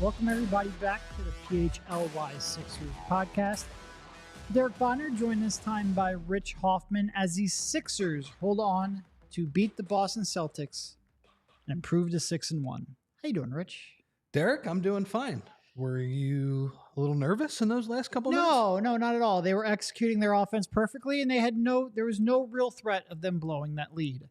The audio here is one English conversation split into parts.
Welcome everybody back to the PHLY Sixers podcast. Derek Bodner joined this time by Rich Hofmann as the Sixers hold on to beat the Boston Celtics and improve to 6-1. How you doing, Rich? Derek, I'm doing fine. Were you a little nervous in those last couple minutes? No, not at all. They were executing their offense perfectly, and there was no real threat of them blowing that lead.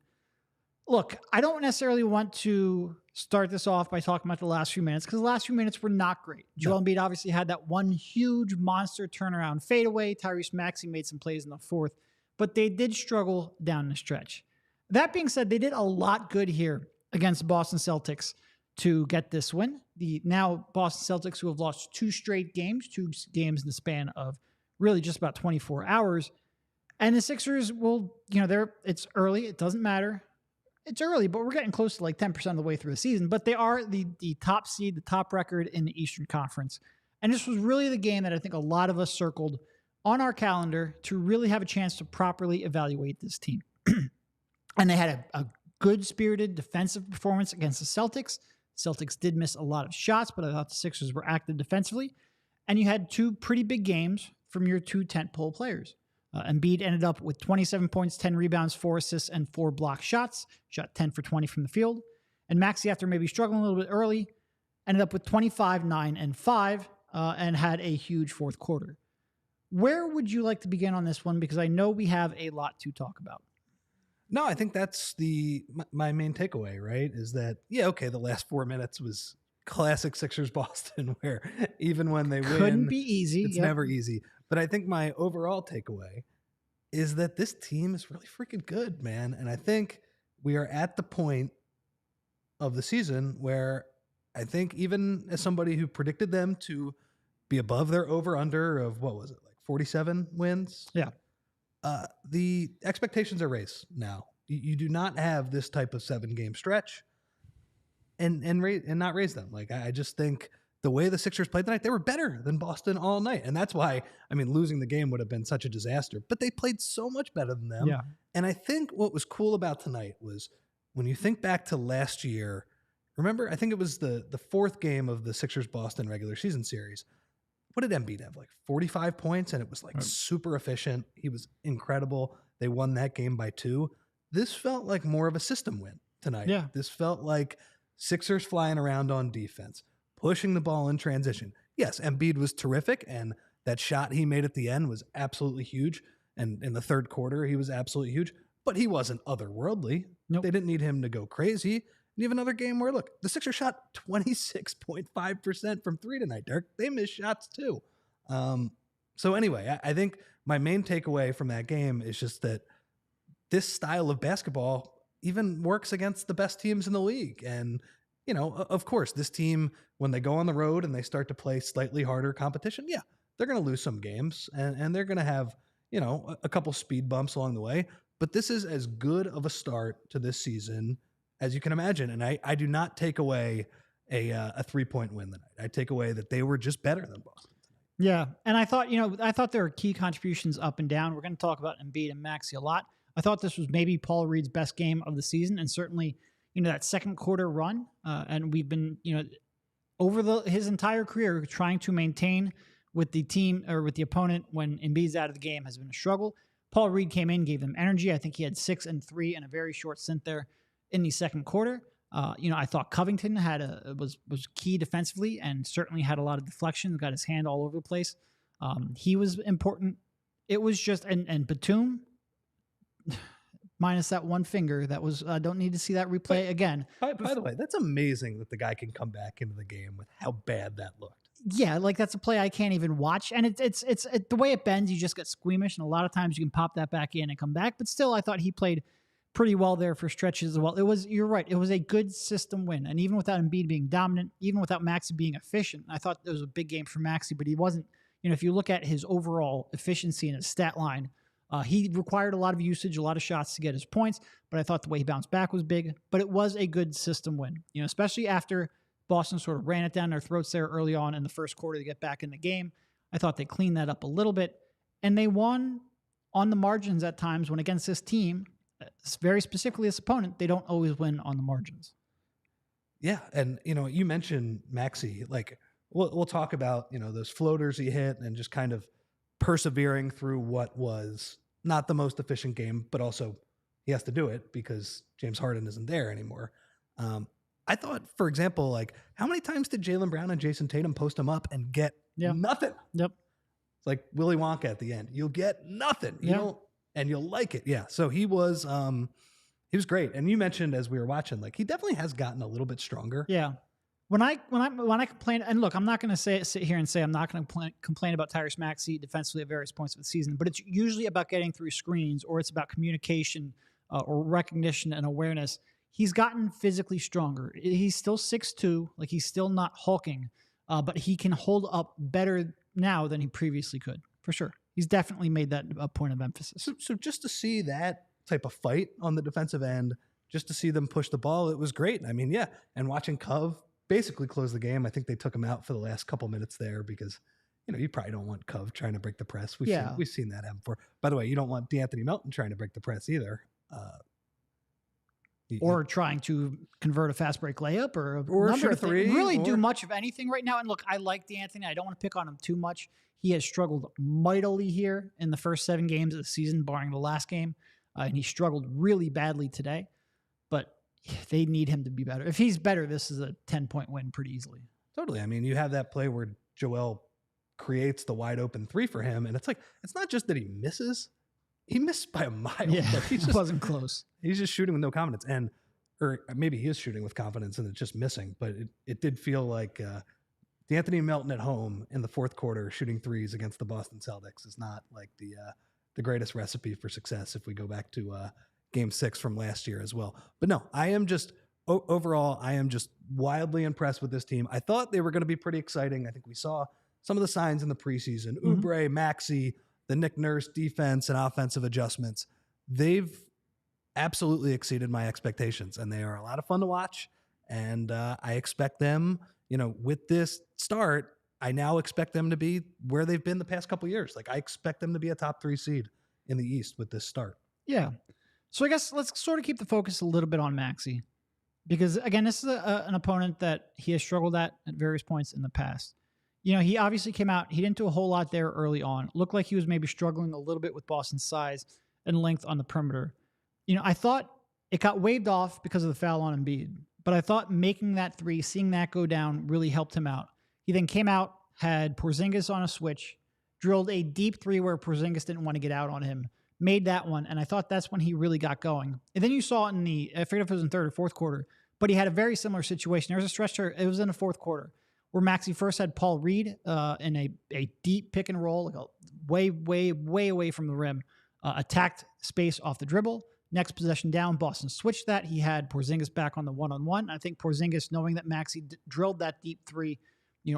Look, I don't necessarily want to start this off by talking about the last few minutes because the last few minutes were not great. Joel Embiid obviously had that one huge monster turnaround fadeaway. Tyrese Maxey made some plays in the fourth, but they did struggle down the stretch. That being said, they did a lot good here against the Boston Celtics to get this win. The now Boston Celtics, who have lost two games in the span of really just about 24 hours. And the Sixers will, it's early. It doesn't matter. It's early, but we're getting close to like 10% of the way through the season. But they are the top seed, the top record in the Eastern Conference. And this was really the game that I think a lot of us circled on our calendar to really have a chance to properly evaluate this team. And they had a good spirited defensive performance against the Celtics. Celtics did miss a lot of shots, but I thought the Sixers were active defensively. And you had two pretty big games from your two tentpole players. Embiid ended up with 27 points, 10 rebounds, 4 assists, and 4 block shots. Shot 10 for 20 from the field. And Maxey, after maybe struggling a little bit early, ended up with 25, 9, and 5, and had a huge fourth quarter. Where would you like to begin on this one? Because I know we have a lot to talk about. No, I think that's my main takeaway, right? Is that, the last 4 minutes was classic Sixers Boston, where even when they win, couldn't be easy. It's never easy. But I think my overall takeaway is that this team is really freaking good, man. And I think we are at the point of the season where I think even as somebody who predicted them to be above their over-under of, 47 wins? Yeah. The expectations are raised now. You do not have this type of 7-game stretch and not raise them. Like, I just think the way the Sixers played tonight, they were better than Boston all night. And that's why, losing the game would have been such a disaster. But they played so much better than them. Yeah. And I think what was cool about tonight was when you think back to last year, remember, I think it was the fourth game of the Sixers-Boston regular season series. What did Embiid have? Like 45 points, and it was super efficient. He was incredible. They won that game by 2. This felt like more of a system win tonight. Yeah. This felt like Sixers flying around on defense, pushing the ball in transition. Yes, Embiid was terrific, and that shot he made at the end was absolutely huge. And in the third quarter, he was absolutely huge. But he wasn't otherworldly. Nope. They didn't need him to go crazy. And you have another game where, look, the Sixers shot 26.5% from 3 tonight, Dirk. They missed shots too. So anyway, I think my main takeaway from that game is just that this style of basketball even works against the best teams in the league. And of course, this team, when they go on the road and they start to play slightly harder competition, they're going to lose some games and they're going to have, a couple speed bumps along the way. But this is as good of a start to this season as you can imagine. And I do not take away a 3-point win tonight. I take away that they were just better than Boston tonight. Yeah. And I thought there were key contributions up and down. We're going to talk about Embiid and Maxey a lot. I thought this was maybe Paul Reed's best game of the season, and certainly, that second quarter run. And we've been, over his entire career trying to maintain with the team or with the opponent when Embiid's out of the game has been a struggle. Paul Reed came in, gave them energy. I think he had 6 and 3 in a very short stint there in the second quarter. I thought Covington was key defensively and certainly had a lot of deflections, got his hand all over the place. He was important. It was just, and Batum, minus that one finger, that was, don't need to see that replay again. By the way, that's amazing that the guy can come back into the game with how bad that looked. Yeah, like that's a play I can't even watch. And it's the way it bends, you just get squeamish. And a lot of times you can pop that back in and come back. But still, I thought he played pretty well there for stretches as well. You're right. It was a good system win. And even without Embiid being dominant, even without Maxey being efficient, I thought it was a big game for Maxey, but he wasn't, if you look at his overall efficiency in his stat line, he required a lot of usage, a lot of shots to get his points, but I thought the way he bounced back was big, but it was a good system win, especially after Boston sort of ran it down their throats there early on in the first quarter to get back in the game. I thought they cleaned that up a little bit, and they won on the margins at times when against this team, very specifically this opponent, they don't always win on the margins. Yeah. And, you mentioned Maxey, like we'll talk about, those floaters he hit and just kind of persevering through what was not the most efficient game, but also he has to do it because James Harden isn't there anymore. I thought, for example, like how many times did Jaylen Brown and Jason Tatum post him up and get nothing? Yep. It's like Willy Wonka at the end. You'll get nothing. And you'll like it. Yeah. So he was great. And you mentioned as we were watching, like he definitely has gotten a little bit stronger. Yeah. When I complain, and look, I'm not going to sit here and say I'm not going to complain about Tyrese Maxey defensively at various points of the season, but it's usually about getting through screens or it's about communication or recognition and awareness. He's gotten physically stronger. He's still 6'2", like he's still not hulking, but he can hold up better now than he previously could, for sure. He's definitely made that a point of emphasis. So just to see that type of fight on the defensive end, just to see them push the ball, it was great. I mean, yeah. And watching Cove basically close the game. I think they took him out for the last couple minutes there because, you probably don't want Cove trying to break the press. We've seen that happen before. By the way, you don't want DeAnthony Melton trying to break the press either. Or trying to convert a fast break layup or shoot a three. Really do much of anything right now. And look, I like DeAnthony. I don't want to pick on him too much. He has struggled mightily here in the first 7 games of the season, barring the last game. And he struggled really badly today. But they need him to be better. If he's better, this is a 10-point win pretty easily. Totally. I mean, you have that play where Joel creates the wide open 3 for him. And it's like, it's not just that he misses. He missed by a mile. Yeah, like he wasn't close. He's just shooting with no confidence. Or maybe he is shooting with confidence and it's just missing. But it did feel like DeAnthony Melton at home in the fourth quarter shooting threes against the Boston Celtics is not like the greatest recipe for success if we go back to Game 6 from last year as well. But no, I am just overall, I am just wildly impressed with this team. I thought they were going to be pretty exciting. I think we saw some of the signs in the preseason. Oubre, Maxey, the Nick Nurse defense and offensive adjustments. They've absolutely exceeded my expectations, and they are a lot of fun to watch. And I expect them, with this start, I now expect them to be where they've been the past couple of years. Like I expect them to be a top 3 seed in the East with this start. Yeah. So I guess let's sort of keep the focus a little bit on Maxey, because again, this is an opponent that he has struggled at various points in the past. He obviously came out, he didn't do a whole lot there early on. Looked like he was maybe struggling a little bit with Boston's size and length on the perimeter. I thought it got waved off because of the foul on Embiid, but I thought making that 3, seeing that go down really helped him out. He then came out, had Porzingis on a switch, drilled a deep 3 where Porzingis didn't want to get out on him, made that one, and I thought that's when he really got going. And then you saw it I forget if it was in third or fourth quarter, but he had a very similar situation. There was a stretch there, it was in the fourth quarter, where Maxey first had Paul Reed in a deep pick and roll, like way, way, way away from the rim, attacked space off the dribble. Next possession down, Boston switched that. He had Porzingis back on the one-on-one. I think Porzingis, knowing that Maxey drilled that deep 3,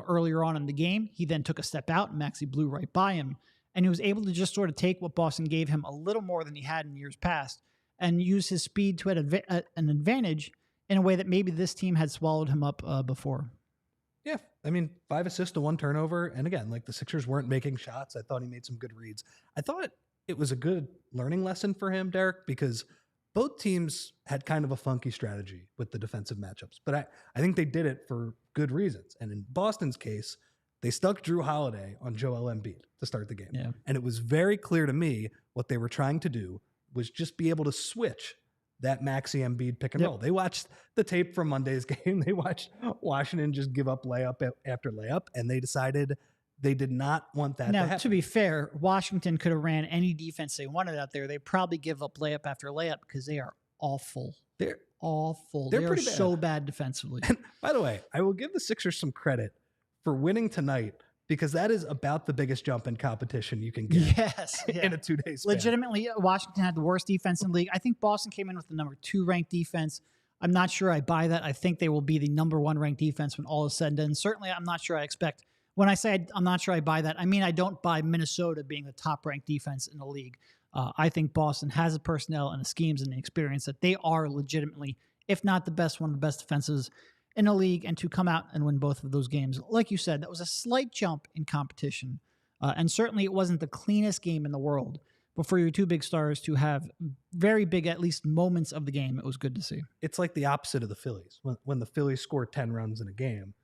earlier on in the game, he then took a step out, and Maxey blew right by him. And he was able to just sort of take what Boston gave him a little more than he had in years past and use his speed to an advantage in a way that maybe this team had swallowed him up before. Yeah. I mean, 5 assists to 1 turnover. And again, like the Sixers weren't making shots. I thought he made some good reads. I thought it was a good learning lesson for him, Derek, because both teams had kind of a funky strategy with the defensive matchups, but I think they did it for good reasons. And in Boston's case, they stuck Drew Holiday on Joel Embiid to start the game. Yeah. And it was very clear to me what they were trying to do was just be able to switch that Maxey Embiid pick and roll. They watched the tape from Monday's game. They watched Washington just give up layup after layup, and they decided they did not want that to happen. Now, to be fair, Washington could have ran any defense they wanted out there. They probably give up layup after layup because they are awful. They're awful. They are so bad defensively. And by the way, I will give the Sixers some credit for winning tonight because that is about the biggest jump in competition you can get Yes. in a 2-day span. Legitimately, Washington had the worst defense in the league. I think Boston came in with the number 2 ranked defense. I'm not sure I buy that. I think they will be the number 1 ranked defense when all is said and done. Certainly, I'm not sure I expect. When I say I'm not sure I buy that, I mean I don't buy Minnesota being the top ranked defense in the league. I think Boston has the personnel and the schemes and the experience that they are legitimately, if not the best, one of the best defenses in the league, and to come out and win both of those games. Like you said, that was a slight jump in competition. And certainly it wasn't the cleanest game in the world. But for your 2 big stars to have very big, at least moments of the game, it was good to see. It's like the opposite of the Phillies. When the Phillies score 10 runs in a game,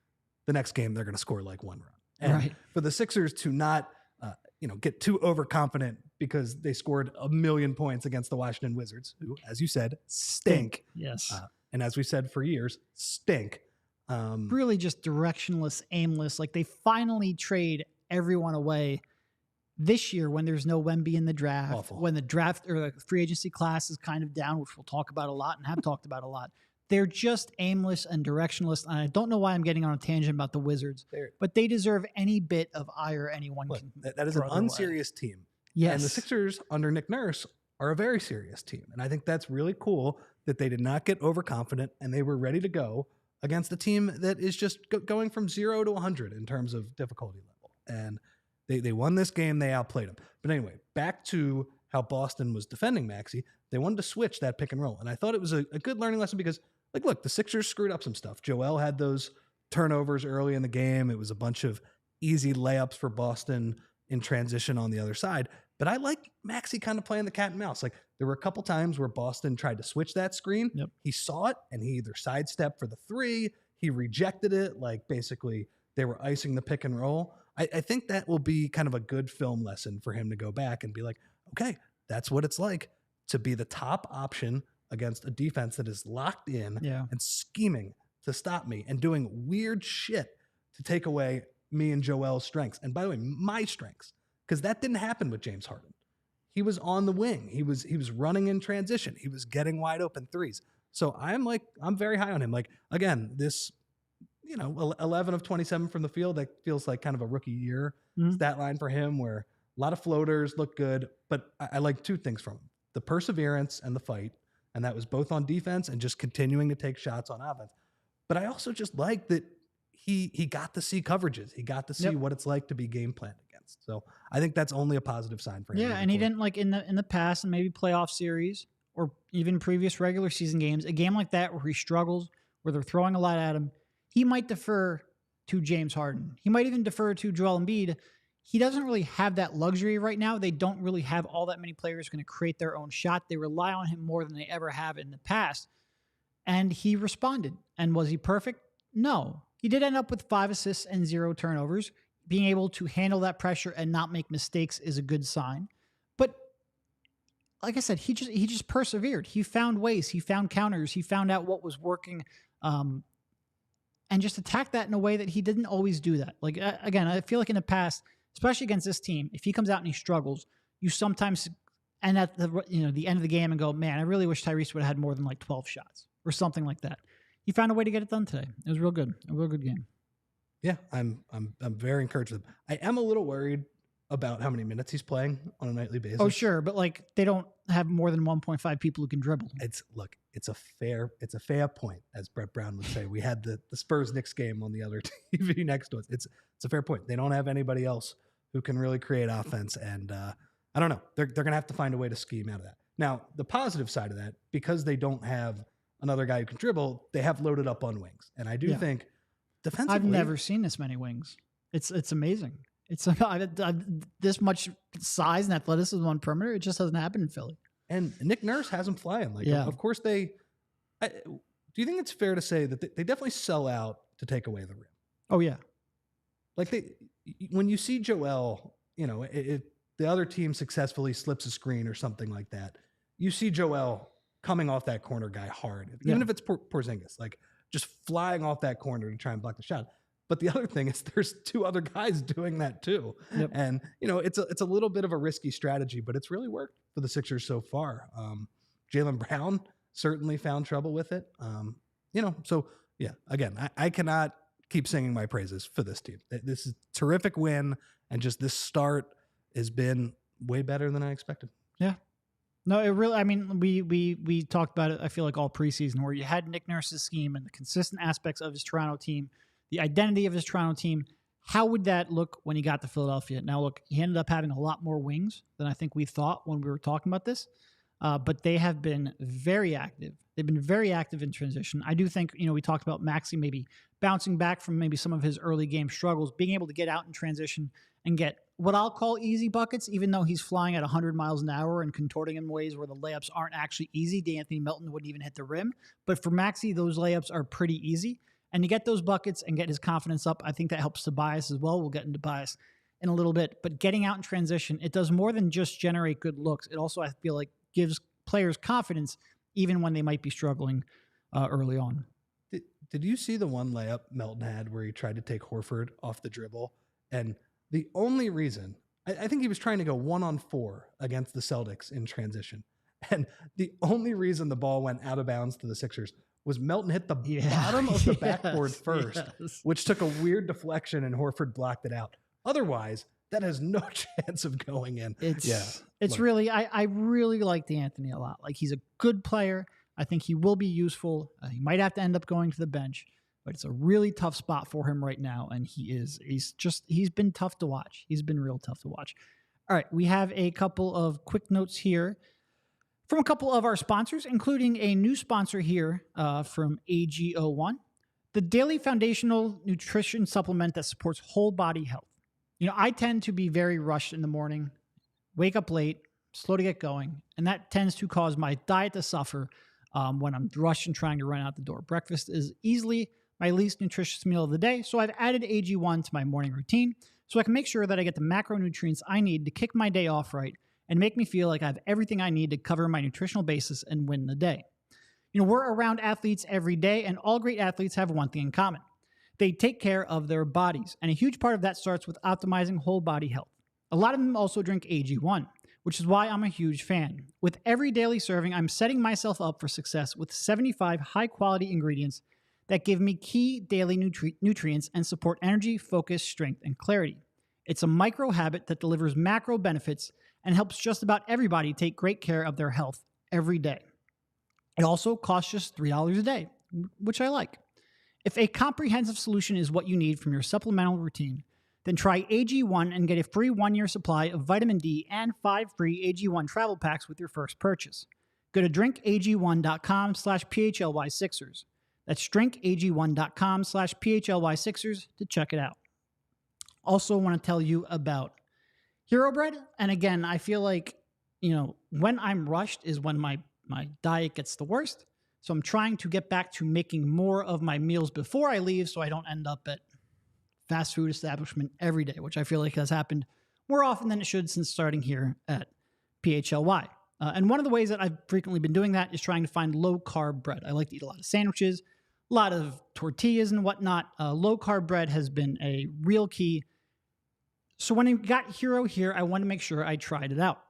the next game th're going to score like 1 run. And Right. for the Sixers to not get too overconfident because they scored 1,000,000 points against the Washington Wizards, who, as you said, stink. Yes. And as we said for years, stink. Really just directionless, aimless. Like they finally trade everyone away this year when there's no Wemby in the draft, Awful. when the draft or the free agency class is kind of down, which we'll talk about a lot and have talked about a lot. They're just aimless and directionless. And I don't know why I'm getting on a tangent about the Wizards, but they deserve any bit of ire anyone can. That is an throw their way. unserious team. Yes. And the Sixers under Nick Nurse are a very serious team. And I think that's really cool that they did not get overconfident and they were ready to go against a team that is just going from 0 to 100 in terms of difficulty level. And they won this game. They outplayed them. But anyway, back to how Boston was defending Maxey. They wanted to switch that pick and roll. And I thought it was a good learning lesson because, like, look, the Sixers screwed up some stuff. Joel had those turnovers early in the game. It was a bunch of easy layups for Boston in transition on the other side. But I like Maxey kind of playing the cat and mouse. Like, there were a couple times where Boston tried to switch that screen. Yep. He saw it and he either sidestepped for the 3, he rejected it. Like, basically they were icing the pick and roll. I think that will be kind of a good film lesson for him to go back and be like, okay, that's what it's like to be the top option against a defense that is locked in and scheming to stop me and doing weird shit to take away me and Joel's strengths. And by the way, my strengths, because that didn't happen with James Harden. He was on the wing. He was running in transition. He was getting wide open threes. So I'm very high on him. Like, again, this, 11 of 27 from the field, that feels like kind of a rookie year stat line for him, where a lot of floaters look good. But I like 2 things from him: the perseverance and the fight. And that was both on defense and just continuing to take shots on offense. But I also just like that he got to see coverages. He got to see what it's like to be game planned against. So I think that's only a positive sign for him. Yeah, and he didn't, like, in the past and maybe playoff series or even previous regular season games, a game like that where he struggles, where they're throwing a lot at him, he might defer to James Harden. He might even defer to Joel Embiid. He doesn't really have that luxury right now. They don't really have all that many players going to create their own shot. They rely on him more than they ever have in the past. And he responded. And was he perfect? No. He did end up with 5 assists and 0 turnovers. Being able to handle that pressure and not make mistakes is a good sign. But like I said, he just persevered. He found ways. He found counters. He found out what was working, and just attacked that in a way that he didn't always do that. Like, again, I feel like in the past, especially against this team, if he comes out and he struggles, you sometimes end at the end of the game and go, man, I really wish Tyrese would have had more than like 12 shots or something like that. He found a way to get it done today. It was real good. A real good game. Yeah, I'm very encouraged with him. I am a little worried about how many minutes he's playing on a nightly basis. Oh, sure, but like they don't have more than 1.5 people who can dribble. It's a fair point, as Brett Brown would say. We had the Spurs Knicks game on the other TV next to us. It's a fair point. They don't have anybody else who can really create offense, and I don't know. They're gonna have to find a way to scheme out of that. Now, the positive side of that, because they don't have another guy who can dribble, they have loaded up on wings, and I do think defensively, I've never seen this many wings. It's amazing. It's this much size and athleticism on perimeter. It just doesn't happen in Philly. And Nick Nurse has them flying. Like, of course do you think it's fair to say that they definitely sell out to take away the rim? Oh yeah. Like when you see Joel, if the other team successfully slips a screen or something like that, you see Joel coming off that corner guy hard, even if it's Porzingis, like just flying off that corner to try and block the shot. But the other thing is there's 2 other guys doing that too. And, it's a little bit of a risky strategy, but it's really worked for the Sixers so far. Jaylen Brown certainly found trouble with it. So yeah, again, I cannot keep singing my praises for this team. This is a terrific win, and just this start has been way better than I expected. Yeah. No, it really, I mean, we talked about it, I feel like all preseason, where you had Nick Nurse's scheme and the consistent aspects of his Toronto team, the identity of his Toronto team. How would that look when he got to Philadelphia? Now, look, he ended up having a lot more wings than I think we thought when we were talking about this. But they have been very active. They've been very active in transition. I do think, we talked about Maxey maybe bouncing back from maybe some of his early game struggles, being able to get out in transition and get what I'll call easy buckets, even though he's flying at 100 miles an hour and contorting in ways where the layups aren't actually easy. D'Anthony Melton wouldn't even hit the rim. But for Maxey, those layups are pretty easy. And to get those buckets and get his confidence up, I think that helps Tobias as well. We'll get into Tobias in a little bit. But getting out in transition, it does more than just generate good looks. It also, I feel like, gives players confidence even when they might be struggling early on. Did you see the one layup Melton had where he tried to take Horford off the dribble? And the only reason, I think he was trying to go 1-on-4 against the Celtics in transition. And the only reason the ball went out of bounds to the Sixers was Melton hit the bottom of the backboard first, which took a weird deflection and Horford blocked it out. Otherwise, that has no chance of going in. It's really, I really like D'Anthony a lot. Like, he's a good player. I think he will be useful. He might have to end up going to the bench, but it's a really tough spot for him right now. And he's been tough to watch. He's been real tough to watch. All right. We have a couple of quick notes here from a couple of our sponsors, including a new sponsor here from AG01, the daily foundational nutrition supplement that supports whole body health. I tend to be very rushed in the morning, wake up late, slow to get going, and that tends to cause my diet to suffer when I'm rushed and trying to run out the door. Breakfast is easily my least nutritious meal of the day, so I've added AG1 to my morning routine so I can make sure that I get the macronutrients I need to kick my day off right and make me feel like I have everything I need to cover my nutritional basis and win the day. We're around athletes every day, and all great athletes have one thing in common. They take care of their bodies, and a huge part of that starts with optimizing whole body health. A lot of them also drink AG1, which is why I'm a huge fan. With every daily serving, I'm setting myself up for success with 75 high-quality ingredients that give me key daily nutrients and support energy, focus, strength, and clarity. It's a micro habit that delivers macro benefits and helps just about everybody take great care of their health every day. It also costs just $3 a day, which I like. If a comprehensive solution is what you need from your supplemental routine, then try AG1 and get a free 1-year supply of vitamin D and 5 free AG1 travel packs with your first purchase. Go to drinkag1.com/PHLY6ers. That's drinkag1.com/PHLY6ers to check it out. Also want to tell you about Hero Bread. And again, I feel like, when I'm rushed is when my diet gets the worst. So I'm trying to get back to making more of my meals before I leave so I don't end up at fast food establishment every day, which I feel like has happened more often than it should since starting here at PHLY. And one of the ways that I've frequently been doing that is trying to find low-carb bread. I like to eat a lot of sandwiches, a lot of tortillas and whatnot. Low-carb bread has been a real key. So when I got Hero here, I wanted to make sure I tried it out.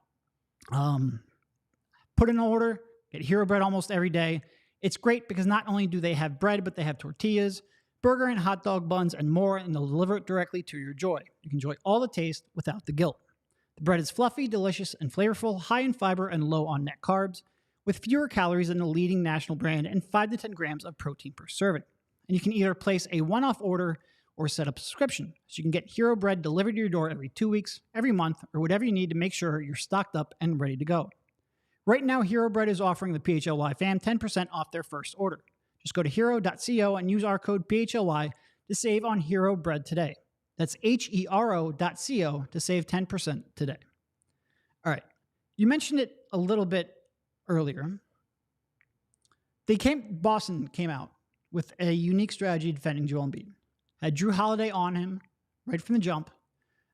Put in an order, get Hero Bread almost every day. It's great because not only do they have bread, but they have tortillas, burger and hot dog buns, and more, and they'll deliver it directly to your joy. You can enjoy all the taste without the guilt. The bread is fluffy, delicious, and flavorful, high in fiber and low on net carbs, with fewer calories than the leading national brand and 5 to 10 grams of protein per serving. And you can either place a one-off order or set up a subscription, so you can get Hero Bread delivered to your door every 2 weeks, every month, or whatever you need to make sure you're stocked up and ready to go. Right now, Hero Bread is offering the PHLY fam 10% off their first order. Just go to hero.co and use our code PHLY to save on Hero Bread today. That's HERO.co to save 10% today. All right. You mentioned it a little bit earlier. Boston came out with a unique strategy defending Joel Embiid. Had Drew Holiday on him right from the jump.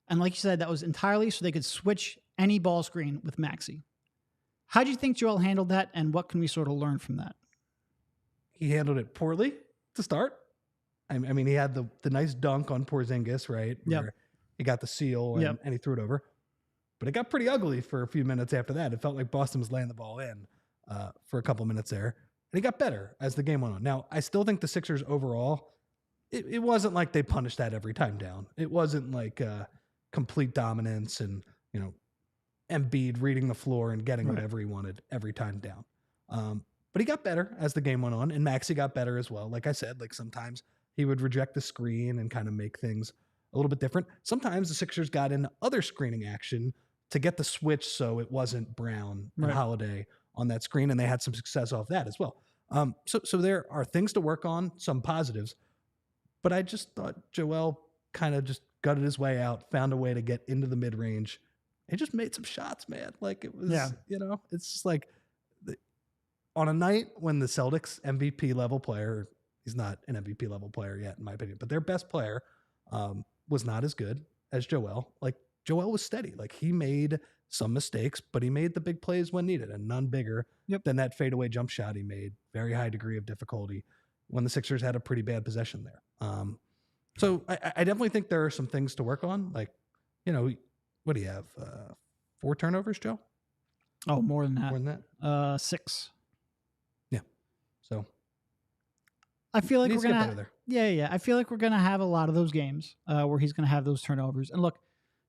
And like you said, that was entirely so they could switch any ball screen with Maxey. How do you think Joel handled that, and what can we sort of learn from that? He handled it poorly to start. I mean, he had the nice dunk on Porzingis, right? Where he got the seal and he threw it over. But it got pretty ugly for a few minutes after that. It felt like Boston was laying the ball in for a couple minutes there. And he got better as the game went on. Now, I still think the Sixers overall it wasn't like they punished that every time down. It wasn't like complete dominance and, Embiid reading the floor and getting whatever he wanted every time down. But he got better as the game went on, and Maxey got better as well. Like I said, like sometimes he would reject the screen and kind of make things a little bit different. Sometimes the Sixers got into other screening action to get the switch so it wasn't Brown and Holiday on that screen, and they had some success off that as well. So there are things to work on, some positives, but I just thought Joel kind of just gutted his way out, found a way to get into the mid-range. He just made some shots, man. Like it was, it's just like on a night when the Celtics MVP level player, he's not an MVP level player yet, in my opinion, but their best player was not as good as Joel. Like Joel was steady. Like he made some mistakes, but he made the big plays when needed, and none bigger than that fadeaway jump shot he made. Very high degree of difficulty when the Sixers had a pretty bad possession there. So I definitely think there are some things to work on. Like, what do you have? 4 turnovers, Joe? Oh, more than that. More than that? 6. Yeah. So I feel like we're gonna. Yeah. I feel like we're gonna have a lot of those games where he's gonna have those turnovers. And look,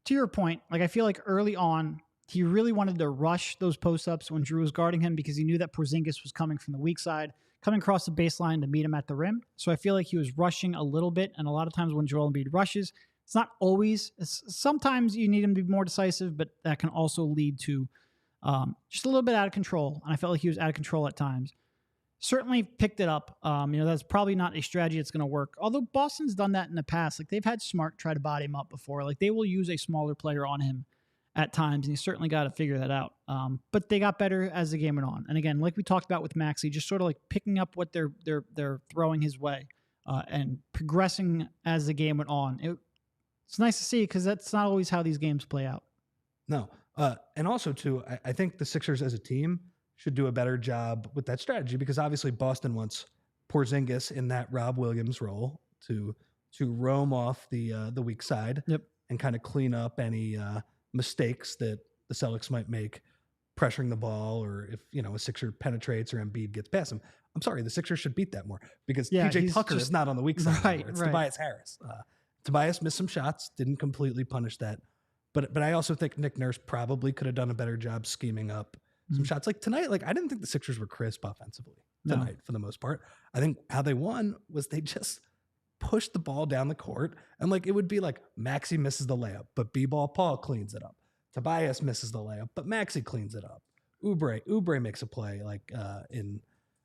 to your point, like I feel like early on he really wanted to rush those post-ups when Drew was guarding him because he knew that Porzingis was coming from the weak side, coming across the baseline to meet him at the rim. So I feel like he was rushing a little bit, and a lot of times when Joel Embiid rushes, it's not always. Sometimes you need him to be more decisive, but that can also lead to just a little bit out of control. And I felt like he was out of control at times. Certainly picked it up. That's probably not a strategy that's going to work. Although Boston's done that in the past. Like they've had Smart try to body him up before. Like they will use a smaller player on him at times, and you certainly got to figure that out. But they got better as the game went on. And again, like we talked about with Maxey, just sort of like picking up what they're throwing his way and progressing as the game went on. It's nice to see because that's not always how these games play out. No. And also, too, I think the Sixers as a team should do a better job with that strategy because obviously Boston wants Porzingis in that Rob Williams role to roam off the weak side and kind of clean up any mistakes that the Celtics might make pressuring the ball, or if a Sixer penetrates or Embiid gets past him. I'm sorry, the Sixers should beat that more because PJ Tucker is not on the weak side anymore. It's Tobias Harris. Tobias missed some shots, didn't completely punish that. But I also think Nick Nurse probably could have done a better job scheming up some shots. Like tonight, like I didn't think the Sixers were crisp offensively tonight for the most part. I think how they won was they just pushed the ball down the court, and like it would be like Maxey misses the layup, but B-ball Paul cleans it up. Tobias misses the layup, but Maxey cleans it up. Oubre makes a play like in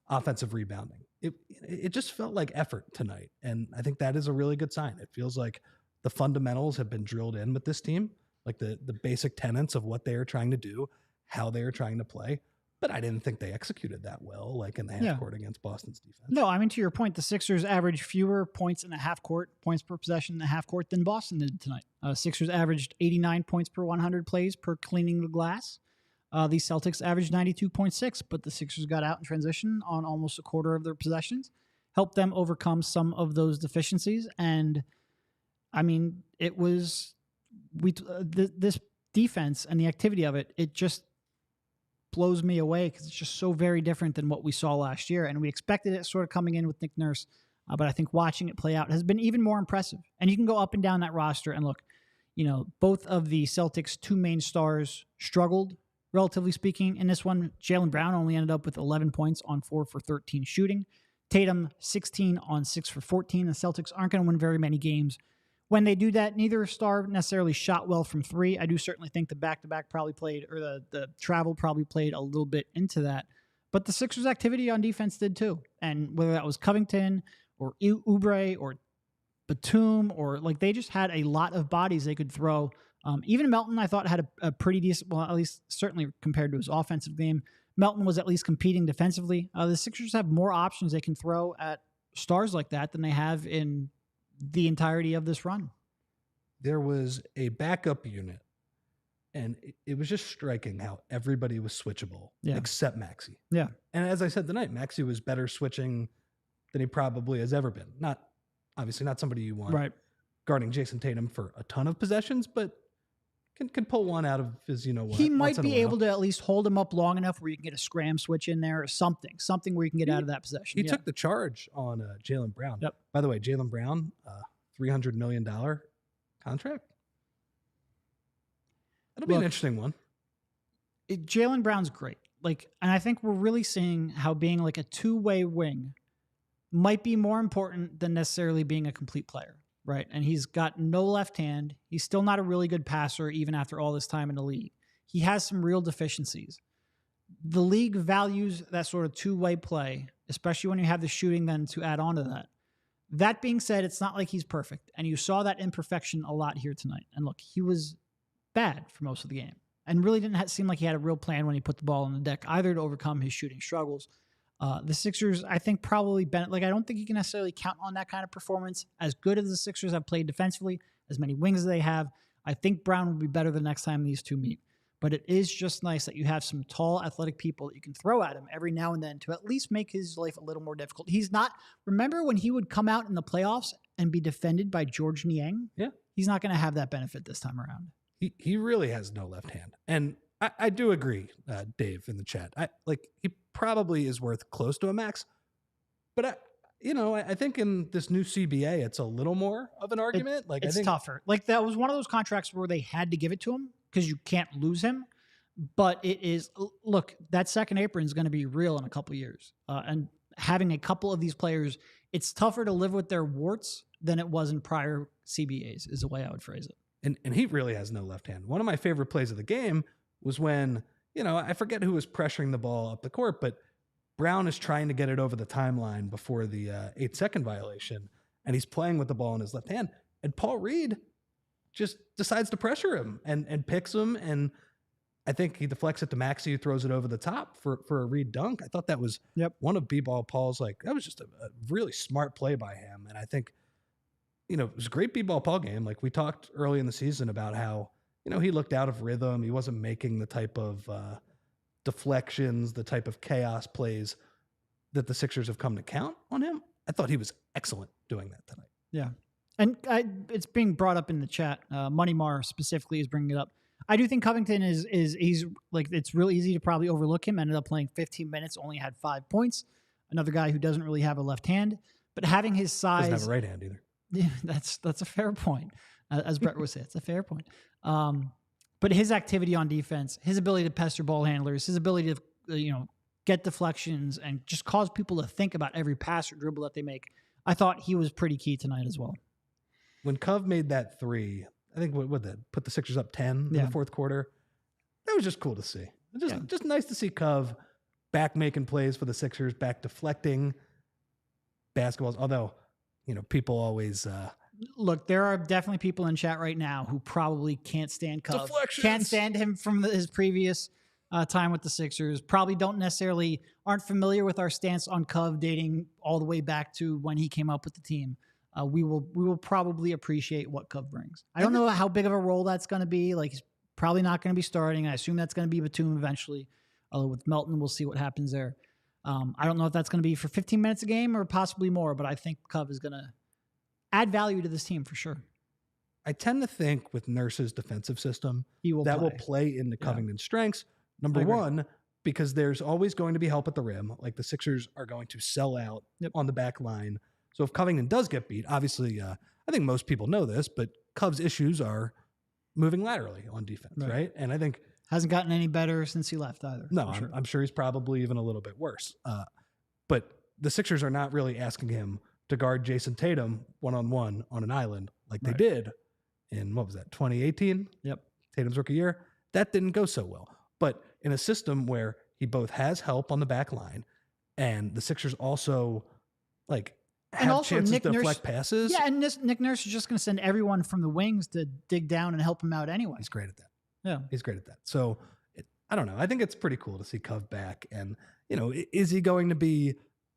offensive rebounding. It just felt like effort tonight, and I think that is a really good sign. It feels like the fundamentals have been drilled in with this team, like the basic tenets of what they are trying to do, how they are trying to play. But I didn't think they executed that well, like in the half court against Boston's defense. No, I mean, to your point, the Sixers averaged fewer points in the half court, points per possession in the half court than Boston did tonight. Sixers averaged 89 points per 100 plays per cleaning the glass. The Celtics averaged 92.6, but the Sixers got out in transition on almost a quarter of their possessions, helped them overcome some of those deficiencies. And I mean, it was this defense and the activity of it just blows me away because it's just so very different than what we saw last year. And we expected it sort of coming in with Nick Nurse, but I think watching it play out has been even more impressive. And you can go up and down that roster and look, both of the Celtics' 2 main stars struggled, relatively speaking. In this one, Jaylen Brown only ended up with 11 points on 4 for 13 shooting. Tatum, 16 on 6 for 14. The Celtics aren't going to win very many games when they do that. Neither star necessarily shot well from 3. I do certainly think the back-to-back probably played, or the travel probably played a little bit into that. But the Sixers' activity on defense did too. And whether that was Covington or Oubre or Batum, or like they just had a lot of bodies they could throw. Even Melton, I thought, had a pretty decent, well, at least certainly compared to his offensive game, Melton was at least competing defensively. The Sixers have more options they can throw at stars like that than they have in the entirety of this run. There was a backup unit, and it was just striking how everybody was switchable except Maxey. Yeah. And as I said tonight, Maxey was better switching than he probably has ever been. Obviously not somebody you want guarding Jason Tatum for a ton of possessions, but can pull one out of his, you know what. He might be able to at least hold him up long enough where you can get a scram switch in there or something where you can get out of that possession. He took the charge on Jaylen Brown. Yep. By the way, Jaylen Brown, $300 million contract. That'll be an interesting one. Jaylen Brown's great. Like, and I think we're really seeing how being like a two-way wing might be more important than necessarily being a complete player, right? And he's got no left hand. He's still not a really good passer, even after all this time in the league. He has some real deficiencies. The league values that sort of two-way play, especially when you have the shooting then to add on to that. That being said, it's not like he's perfect. And you saw that imperfection a lot here tonight. And look, he was bad for most of the game and really didn't seem like he had a real plan when he put the ball on the deck either to overcome his shooting struggles. The Sixers, I think, probably I don't think you can necessarily count on that kind of performance. As good as the Sixers have played defensively, as many wings as they have, I think Brown will be better the next time these two meet. But it is just nice that you have some tall, athletic people that you can throw at him every now and then to at least make his life a little more difficult. He's not, remember when he would come out in the playoffs and be defended by George Niang? Yeah. He's not going to have that benefit this time around. He really has no left hand. And I do agree, Dave, in the chat. He probably is worth close to a max. But I think in this new CBA, it's a little more of an argument. It's tougher. Like, that was one of those contracts where they had to give it to him because you can't lose him. But it is, look, that second apron is going to be real in a couple of years. And having a couple of these players, it's tougher to live with their warts than it was in prior CBAs, is the way I would phrase it. And he really has no left hand. One of my favorite plays of the game was when, I forget who was pressuring the ball up the court, but Brown is trying to get it over the timeline before the 8-second violation, and he's playing with the ball in his left hand. And Paul Reed just decides to pressure him and picks him, and I think he deflects it to Maxey, who throws it over the top for a Reed dunk. I thought that was one of B-Ball Paul's, that was just a really smart play by him, and I think, it was a great B-Ball Paul game. Like, we talked early in the season about how, he looked out of rhythm. He wasn't making the type of deflections, the type of chaos plays that the Sixers have come to count on him. I thought he was excellent doing that tonight. Yeah. And it's being brought up in the chat. Money Mar specifically is bringing it up. I do think Covington he's like, it's really easy to probably overlook him. Ended up playing 15 minutes, only had 5 points. Another guy who doesn't really have a left hand, but having his size. Doesn't have a right hand either. Yeah, that's a fair point. As Brett would say, it's a fair point. But his activity on defense, his ability to pester ball handlers, his ability to, get deflections and just cause people to think about every pass or dribble that they make. I thought he was pretty key tonight as well. When Cov made that three, I think what that put the Sixers up 10 in the fourth quarter. That was just cool to see. Just nice to see Cov back making plays for the Sixers, back deflecting basketballs. Although, people always look, there are definitely people in chat right now who probably can't stand Cov. Can't stand him from his previous time with the Sixers. Probably aren't familiar with our stance on Cov dating all the way back to when he came up with the team. We will probably appreciate what Cov brings. I don't know how big of a role that's going to be. Like, he's probably not going to be starting. I assume that's going to be Batum eventually. Although with Melton, we'll see what happens there. I don't know if that's going to be for 15 minutes a game or possibly more, but I think Cov is going to add value to this team for sure. I tend to think with Nurse's defensive system, will play into Covington's strengths. Number one, because there's always going to be help at the rim. Like, the Sixers are going to sell out on the back line. So if Covington does get beat, obviously, I think most people know this, but Cov's issues are moving laterally on defense, right? And I think hasn't gotten any better since he left either. No, I'm sure he's probably even a little bit worse. But the Sixers are not really asking him to guard Jason Tatum one-on-one on an island like they did in, 2018? Yep. Tatum's rookie year. That didn't go so well. But in a system where he both has help on the back line and the Sixers also, have chances to deflect passes. Yeah, and Nick Nurse is just going to send everyone from the wings to dig down and help him out anyway. He's great at that. Yeah. He's great at that. So, I don't know. I think it's pretty cool to see Cov back. And, is he going to be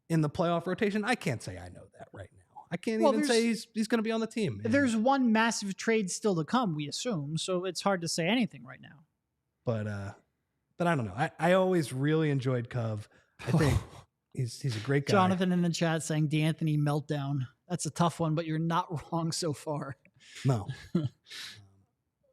in the playoff rotation? I can't say I know that right now. I can't even say he's going to be on the team. There's one massive trade still to come, we assume. So it's hard to say anything right now. But I don't know. I always really enjoyed Cov. I think he's a great guy. Jonathan in the chat saying D'Anthony meltdown. That's a tough one, but you're not wrong so far. No.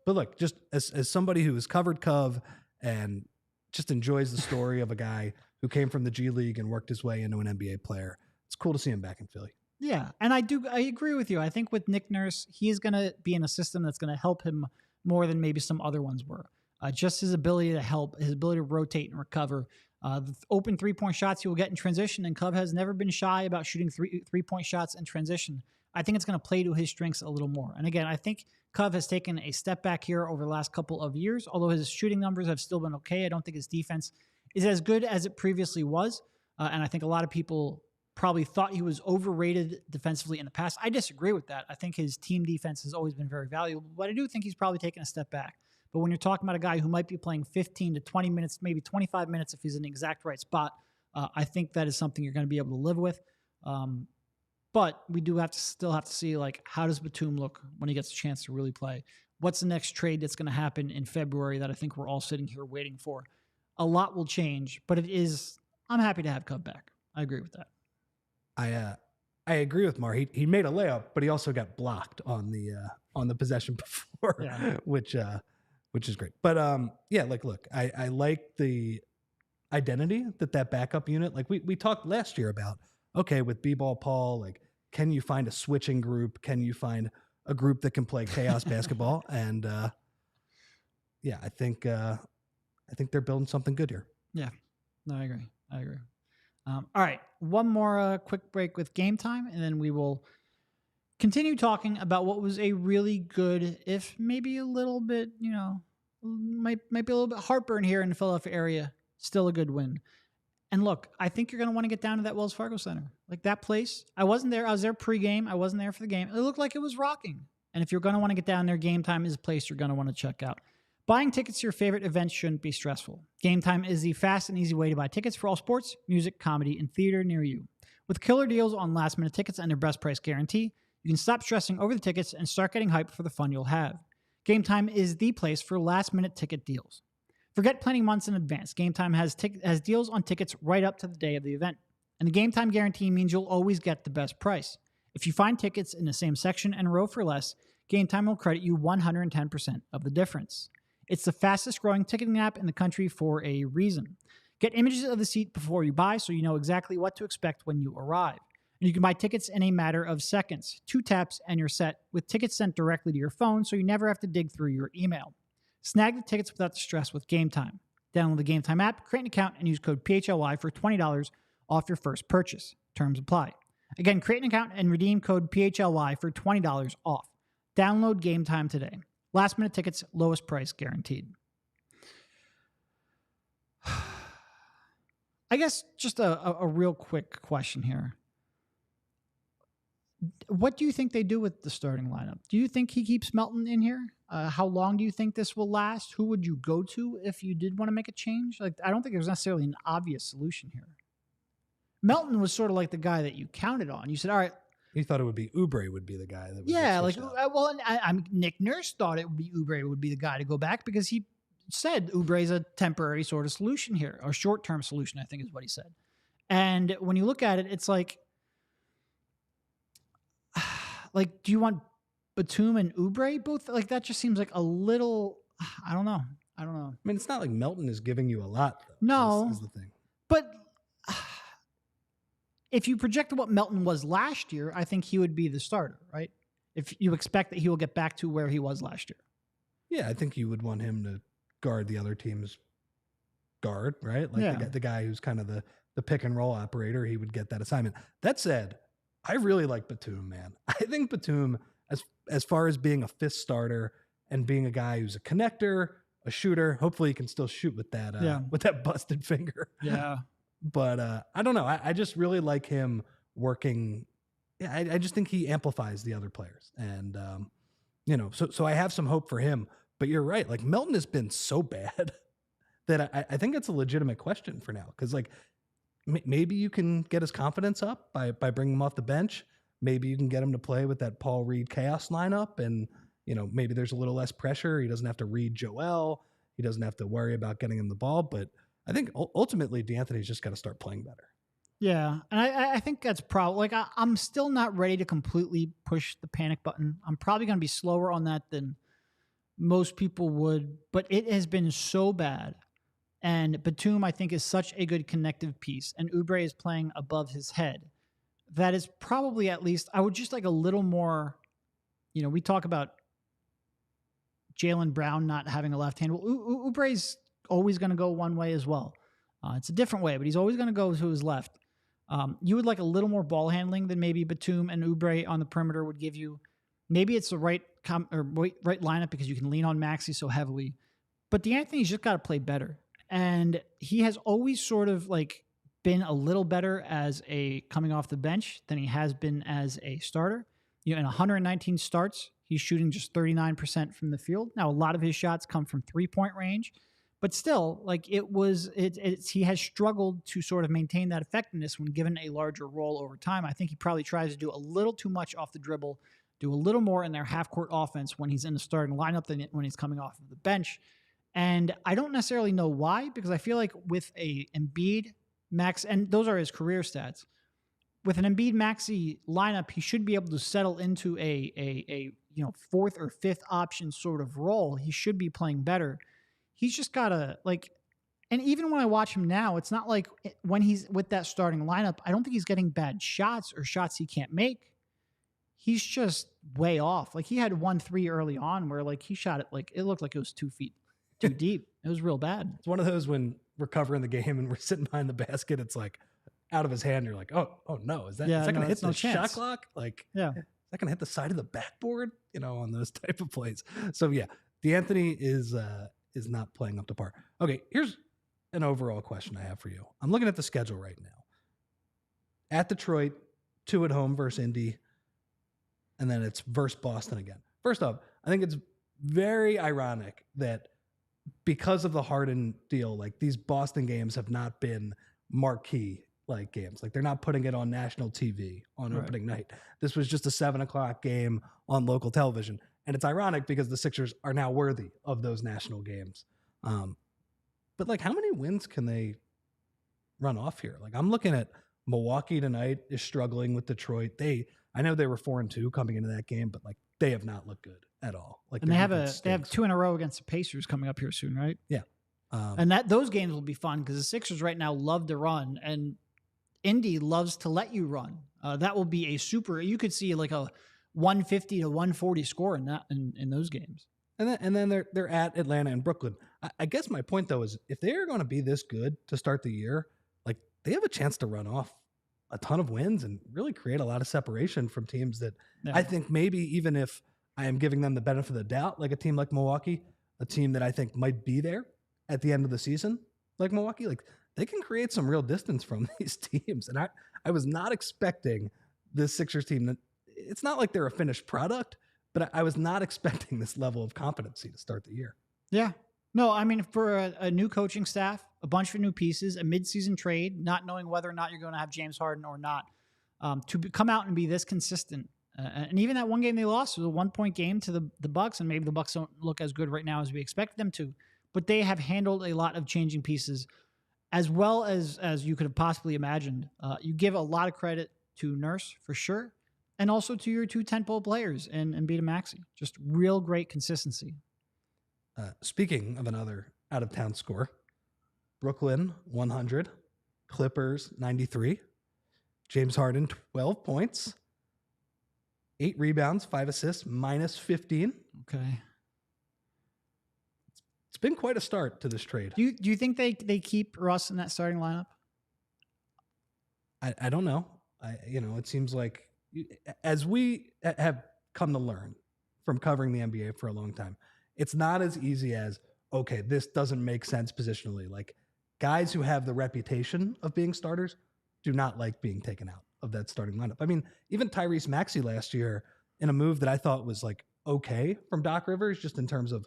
look, just as somebody who has covered Cove and just enjoys the story of a guy who came from the G League and worked his way into an NBA player, it's cool to see him back in Philly. Yeah, and I agree with you. I think with Nick Nurse, he's going to be in a system that's going to help him more than maybe some other ones were. Just his ability to help, his ability to rotate and recover. The open 3-point shots he will get in transition, and Cove has never been shy about shooting three-point shots in transition. I think it's going to play to his strengths a little more. And again, I think Cove has taken a step back here over the last couple of years, although his shooting numbers have still been okay. I don't think his defense is as good as it previously was. And I think a lot of people probably thought he was overrated defensively in the past. I disagree with that. I think his team defense has always been very valuable, but I do think he's probably taken a step back. But when you're talking about a guy who might be playing 15 to 20 minutes, maybe 25 minutes if he's in the exact right spot, I think that is something you're going to be able to live with. But we do still have to see, like, how does Batum look when he gets a chance to really play? What's the next trade that's going to happen in February that I think we're all sitting here waiting for? A lot will change, but I'm happy to have Cove back. I agree with that. I agree with Mar. He made a layup, but he also got blocked on the possession before, Yeah. which is great. But look, I like the identity that backup unit. Like we talked last year about, okay, with B-ball Paul, like, can you find a switching group? Can you find a group that can play chaos basketball? And I think they're building something good here. Yeah, no, I agree. All right, one more quick break with Game Time, and then we will continue talking about what was a really good, if maybe a little bit, might be a little bit heartburn here in the Philadelphia area. Still a good win. And look, I think you're going to want to get down to that Wells Fargo Center. Like, that place, I wasn't there. I was there pregame. I wasn't there for the game. It looked like it was rocking. And if you're going to want to get down there, Game Time is a place you're going to want to check out. Buying tickets to your favorite events shouldn't be stressful. Game Time is the fast and easy way to buy tickets for all sports, music, comedy, and theater near you. With killer deals on last-minute tickets and their best price guarantee, you can stop stressing over the tickets and start getting hyped for the fun you'll have. Game Time is the place for last-minute ticket deals. Forget planning months in advance. Game Time has deals on tickets right up to the day of the event. And the Game Time guarantee means you'll always get the best price. If you find tickets in the same section and row for less, Game Time will credit you 110% of the difference. It's the fastest growing ticketing app in the country for a reason. Get images of the seat before you buy so you know exactly what to expect when you arrive. And you can buy tickets in a matter of seconds. 2 taps and you're set, with tickets sent directly to your phone so you never have to dig through your email. Snag the tickets without the stress with Game Time. Download the Game Time app, create an account, and use code PHLY for $20 off your first purchase. Terms apply. Again, create an account and redeem code PHLY for $20 off. Download Game Time today. Last minute tickets, lowest price guaranteed. I guess just a real quick question here. What do you think they do with the starting lineup? Do you think he keeps Melton in here? How long do you think this will last? Who would you go to if you did want to make a change? Like, I don't think there's necessarily an obvious solution here. Melton was sort of like the guy that you counted on. You said, all right. You thought it would be Oubre would be the guy that would Nick Nurse thought it would be Oubre would be the guy to go back because he said Oubre's a temporary sort of solution here, or short-term solution, I think is what he said. And when you look at it, it's like, do you want Batum and Oubre both? Like, that just seems like a little, I don't know. I mean, it's not like Melton is giving you a lot, though. No. Is the thing. But if you projected what Melton was last year, I think he would be the starter, right? If you expect that he will get back to where he was last year. Yeah, I think you would want him to guard the other team's guard, right? Like the guy who's kind of the pick and roll operator, he would get that assignment. That said, I really like Batum, man. I think Batum, as far as being a fifth starter and being a guy who's a connector, a shooter, hopefully he can still shoot with that busted finger. Yeah. But I don't know. I just really like him working. Yeah, I just think he amplifies the other players. And, so I have some hope for him. But you're right. Like, Melton has been so bad that I think it's a legitimate question for now. Because, like, maybe you can get his confidence up by bringing him off the bench. Maybe you can get him to play with that Paul Reed chaos lineup. And, maybe there's a little less pressure. He doesn't have to read Joel. He doesn't have to worry about getting him the ball. But I think ultimately DeAnthony's just got to start playing better. Yeah, and I think that's probably, like, I'm still not ready to completely push the panic button. I'm probably going to be slower on that than most people would, but it has been so bad. And Batum, I think, is such a good connective piece, and Oubre is playing above his head. That is probably, at least, I would just like a little more, we talk about Jaylen Brown not having a left hand. Well, Oubre's always going to go one way as well. It's a different way, but he's always going to go to his left. You would like a little more ball handling than maybe Batum and Oubre on the perimeter would give you. Maybe it's the right lineup because you can lean on Maxey so heavily. But DeAnthony's just got to play better. And he has always sort of like been a little better as a coming off the bench than he has been as a starter. In 119 starts, he's shooting just 39% from the field. Now, a lot of his shots come from 3-point range, but still, like he has struggled to sort of maintain that effectiveness when given a larger role over time. I think he probably tries to do a little too much off the dribble, do a little more in their half-court offense when he's in the starting lineup than when he's coming off of the bench. And I don't necessarily know why, because I feel like with a Embiid, Max, and those are his career stats, with an Embiid Maxey lineup, he should be able to settle into a fourth or fifth option sort of role. He should be playing better. He's just got to and even when I watch him now, it's not like when he's with that starting lineup, I don't think he's getting bad shots or shots he can't make. He's just way off. Like he had 1-3 early on where he shot it it looked like it was 2 feet too deep. It was real bad. It's one of those when we're covering the game and we're sitting behind the basket, it's like out of his hand. You're like, oh no, is that going to hit the shot clock? Is that going to hit the side of the backboard? On those type of plays. So yeah, DeAnthony is not playing up to par. Okay, here's an overall question I have for you. I'm looking at the schedule right now. At Detroit, 2 at home versus Indy, and then it's versus Boston again. First off, I think it's very ironic that because of the Harden deal, these Boston games have not been marquee games. They're not putting it on national TV on opening night. This was just a 7:00 game on local television. And it's ironic because the Sixers are now worthy of those national games. But how many wins can they run off here? I'm looking at Milwaukee tonight is struggling with Detroit. I know they were 4-2 coming into that game, but they have not looked good at all. And they have 2 in a row against the Pacers coming up here soon, right? Yeah. And those games will be fun because the Sixers right now love to run, and Indy loves to let you run. That will be you could see a 150 to 140 score in those games. And then they're at Atlanta and Brooklyn. I guess my point though is if they are going to be this good to start the year, they have a chance to run off a ton of wins and really create a lot of separation from teams that I think maybe even if I am giving them the benefit of the doubt, like a team like Milwaukee, a team that I think might be there at the end of the season, like Milwaukee, they can create some real distance from these teams. And I was not expecting this Sixers team. It's not like they're a finished product, but I was not expecting this level of competency to start the year. Yeah. No, I mean, for a new coaching staff, a bunch of new pieces, a midseason trade, not knowing whether or not you're going to have James Harden or not, come out and be this consistent. And even that one game they lost was a 1-point game to the Bucks, and maybe the Bucks don't look as good right now as we expected them to, but they have handled a lot of changing pieces as well as you could have possibly imagined. You give a lot of credit to Nurse for sure, and also to your 2 tentpole players in Embiid and Maxey. Just real great consistency. Speaking of another out-of-town score, Brooklyn 100, Clippers 93, James Harden 12 points, 8 rebounds, 5 assists, minus 15. Okay. It's been quite a start to this trade. Do you think they keep Russ in that starting lineup? I don't know. It seems like as we have come to learn from covering the NBA for a long time, it's not as easy as, okay, this doesn't make sense positionally. Guys who have the reputation of being starters do not like being taken out of that starting lineup. I mean, even Tyrese Maxey last year in a move that I thought was okay from Doc Rivers, just in terms of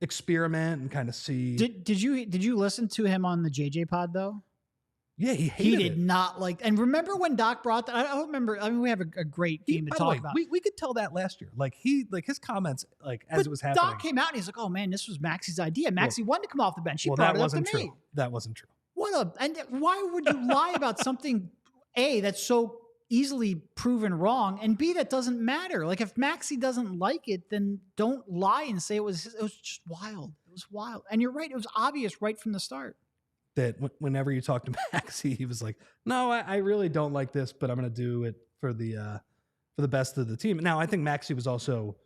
experiment and kind of see. Did you listen to him on the JJ pod though? Yeah, he did not like. And remember when Doc brought that? I don't remember. I mean, we have a great game to talk about. We could tell that last year. His comments, as it was happening. Doc came out and he's like, "Oh man, this was Maxey's idea. Maxey wanted to come off the bench. He brought it up to me." True. That wasn't true. And why would you lie about something that's so easily proven wrong. And B, that doesn't matter. Like if Maxey doesn't like it, then don't lie and say it was just wild. It was wild. And you're right. It was obvious right from the start. That whenever you talk to Maxey, he was like, no, I really don't like this, but I'm going to do it for the best of the team. Now, I think Maxey was also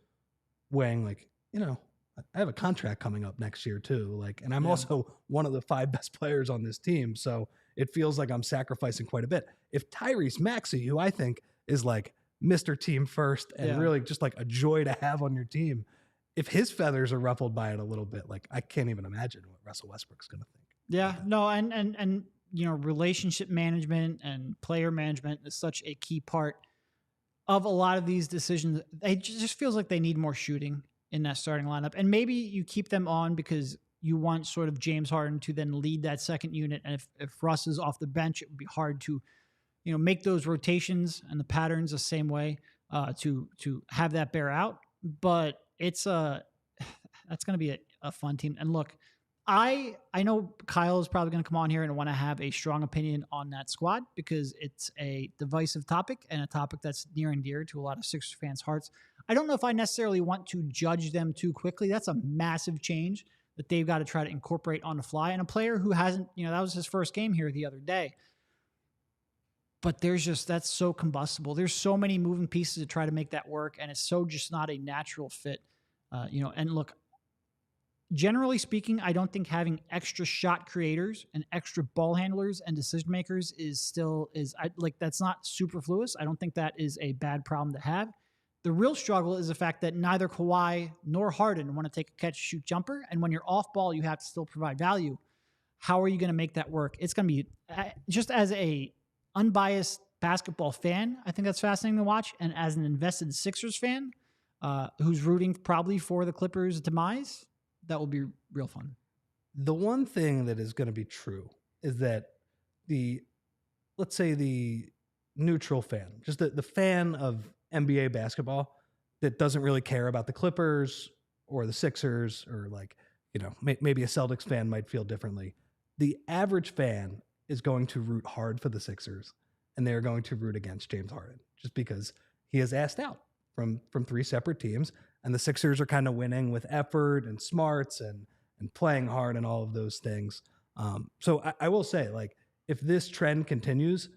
weighing like, I have a contract coming up next year too. Like, and I'm also one of the 5 best players on this team. So it feels like I'm sacrificing quite a bit. If Tyrese Maxey, who I think is like Mr. Team First and really just like a joy to have on your team, if his feathers are ruffled by it a little bit, like I can't even imagine what Russell Westbrook's going to think. Yeah, no. And, relationship management and player management is such a key part of a lot of these decisions. It just feels like they need more shooting in that starting lineup. And maybe you keep them on because you want sort of James Harden to then lead that second unit. And if Russ is off the bench, it would be hard to, make those rotations and the patterns the same way to have that bear out. But that's going to be a fun team. And look, I know Kyle is probably going to come on here and want to have a strong opinion on that squad because it's a divisive topic and a topic that's near and dear to a lot of Sixers fans' hearts. I don't know if I necessarily want to judge them too quickly. That's a massive change that they've got to try to incorporate on the fly. And a player who hasn't, that was his first game here the other day. But that's so combustible. There's so many moving pieces to try to make that work. And it's so just not a natural fit, and look, generally speaking, I don't think having extra shot creators and extra ball handlers and decision makers that's not superfluous. I don't think that is a bad problem to have. The real struggle is the fact that neither Kawhi nor Harden want to take a catch-shoot jumper. And when you're off ball, you have to still provide value. How are you going to make that work? It's going to be, just as a unbiased basketball fan, I think that's fascinating to watch. And as an invested Sixers fan who's rooting probably for the Clippers' demise, that will be real fun. The one thing that is going to be true is that let's say the neutral fan, just the fan of NBA basketball that doesn't really care about the Clippers or the Sixers or maybe a Celtics fan might feel differently. The average fan is going to root hard for the Sixers and they're going to root against James Harden just because he is asked out from 3 separate teams. And the Sixers are kind of winning with effort and smarts and playing hard and all of those things. So I will say, if this trend continues,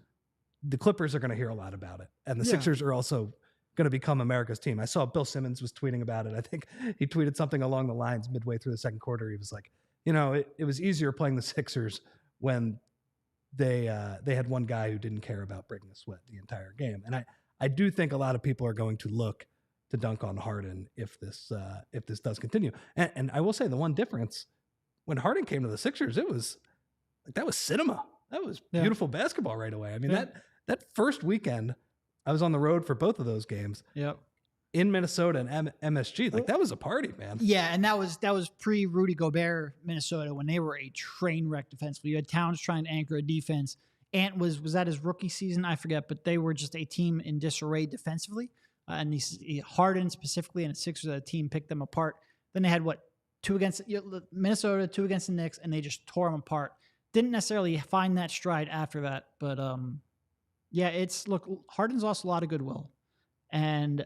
the Clippers are going to hear a lot about it. And the Sixers are also going to become America's team. I saw Bill Simmons was tweeting about it. I think he tweeted something along the lines midway through the second quarter. He was like, it was easier playing the Sixers when they had one guy who didn't care about breaking a sweat the entire game. And I do think a lot of people are going to look to dunk on Harden if this does continue. And I will say the one difference when Harden came to the Sixers, that was cinema. That was beautiful basketball right away. I mean, that first weekend I was on the road for both of those games. Yep. In Minnesota and MSG, that was a party, man. Yeah, and that was pre Rudy Gobert Minnesota when they were a train wreck defensively. You had Towns trying to anchor a defense. Ant was that his rookie season? I forget, but they were just a team in disarray defensively. And Harden specifically and the Sixers as a team picked them apart. Then they had 2 against Minnesota, 2 against the Knicks, and they just tore them apart. Didn't necessarily find that stride after that, but Harden's lost a lot of goodwill, and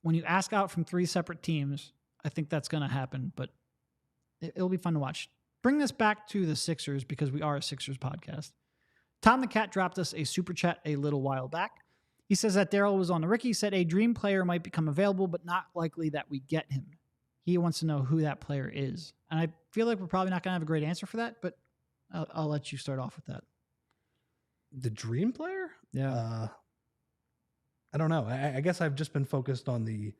when you ask out from 3 separate teams, I think that's going to happen. But it'll be fun to watch. Bring this back to the Sixers because we are a Sixers podcast. Tom the Cat dropped us a super chat a little while back. He says that Daryl was on the Ricky, said a dream player might become available, but not likely that we get him. He wants to know who that player is. And I feel like we're probably not going to have a great answer for that, but I'll let you start off with that. The dream player? Yeah. I don't know. I guess I've just been focused on the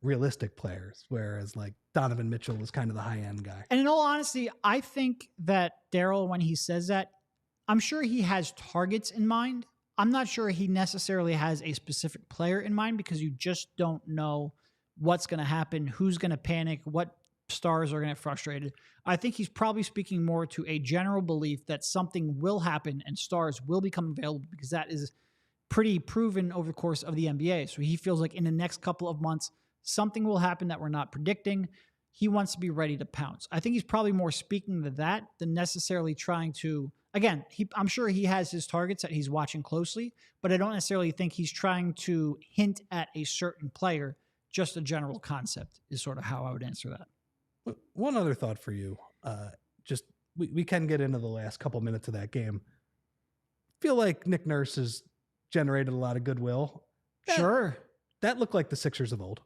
realistic players, whereas Donovan Mitchell was kind of the high-end guy. And in all honesty, I think that Daryl, when he says that, I'm sure he has targets in mind. I'm not sure he necessarily has a specific player in mind because you just don't know what's going to happen, who's going to panic, what stars are going to get frustrated. I think he's probably speaking more to a general belief that something will happen and stars will become available because that is pretty proven over the course of the NBA. So he feels like in the next couple of months, something will happen that we're not predicting. he wants to be ready to pounce. I think he's probably more speaking to that than necessarily trying to, again, I'm sure he has his targets that he's watching closely, but I don't necessarily think he's trying to hint at a certain player. Just a general concept is sort of how I would answer that. One other thought for you. We can get into the last couple minutes of that game. Feel like Nick Nurse has generated a lot of goodwill. Sure. That looked like the Sixers of old.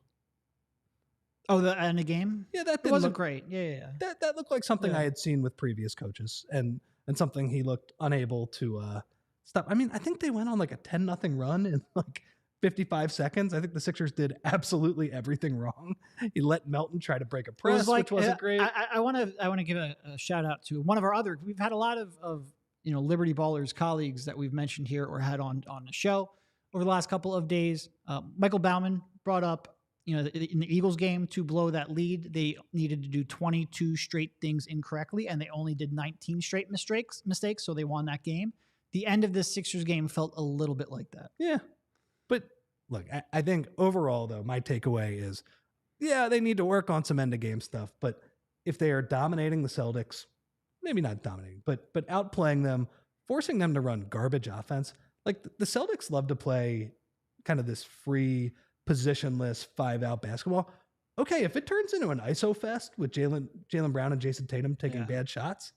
Oh, the end of game? Yeah, that wasn't great. Yeah. That looked like something I had seen with previous coaches and something he looked unable to stop. I mean, I think they went on like a 10-0 run in like 55 seconds. I think the Sixers did absolutely everything wrong. He let Melton try to break a press, which wasn't great. I want to give a shout out to one of our other. We've had a lot of Liberty Ballers colleagues that we've mentioned here or had on the show over the last couple of days. Michael Bauman brought up, in the Eagles game to blow that lead, they needed to do 22 straight things incorrectly, and they only did 19 straight mistakes, so they won that game. The end of this Sixers game felt a little bit like that. Yeah. But look, I think overall, though, my takeaway is, they need to work on some end-of-game stuff, but if they are dominating the Celtics, maybe not dominating, but outplaying them, forcing them to run garbage offense, like the Celtics love to play kind of this free, positionless, 5-out basketball. Okay, if it turns into an ISO fest with Jaylen Brown and Jason Tatum taking bad shots,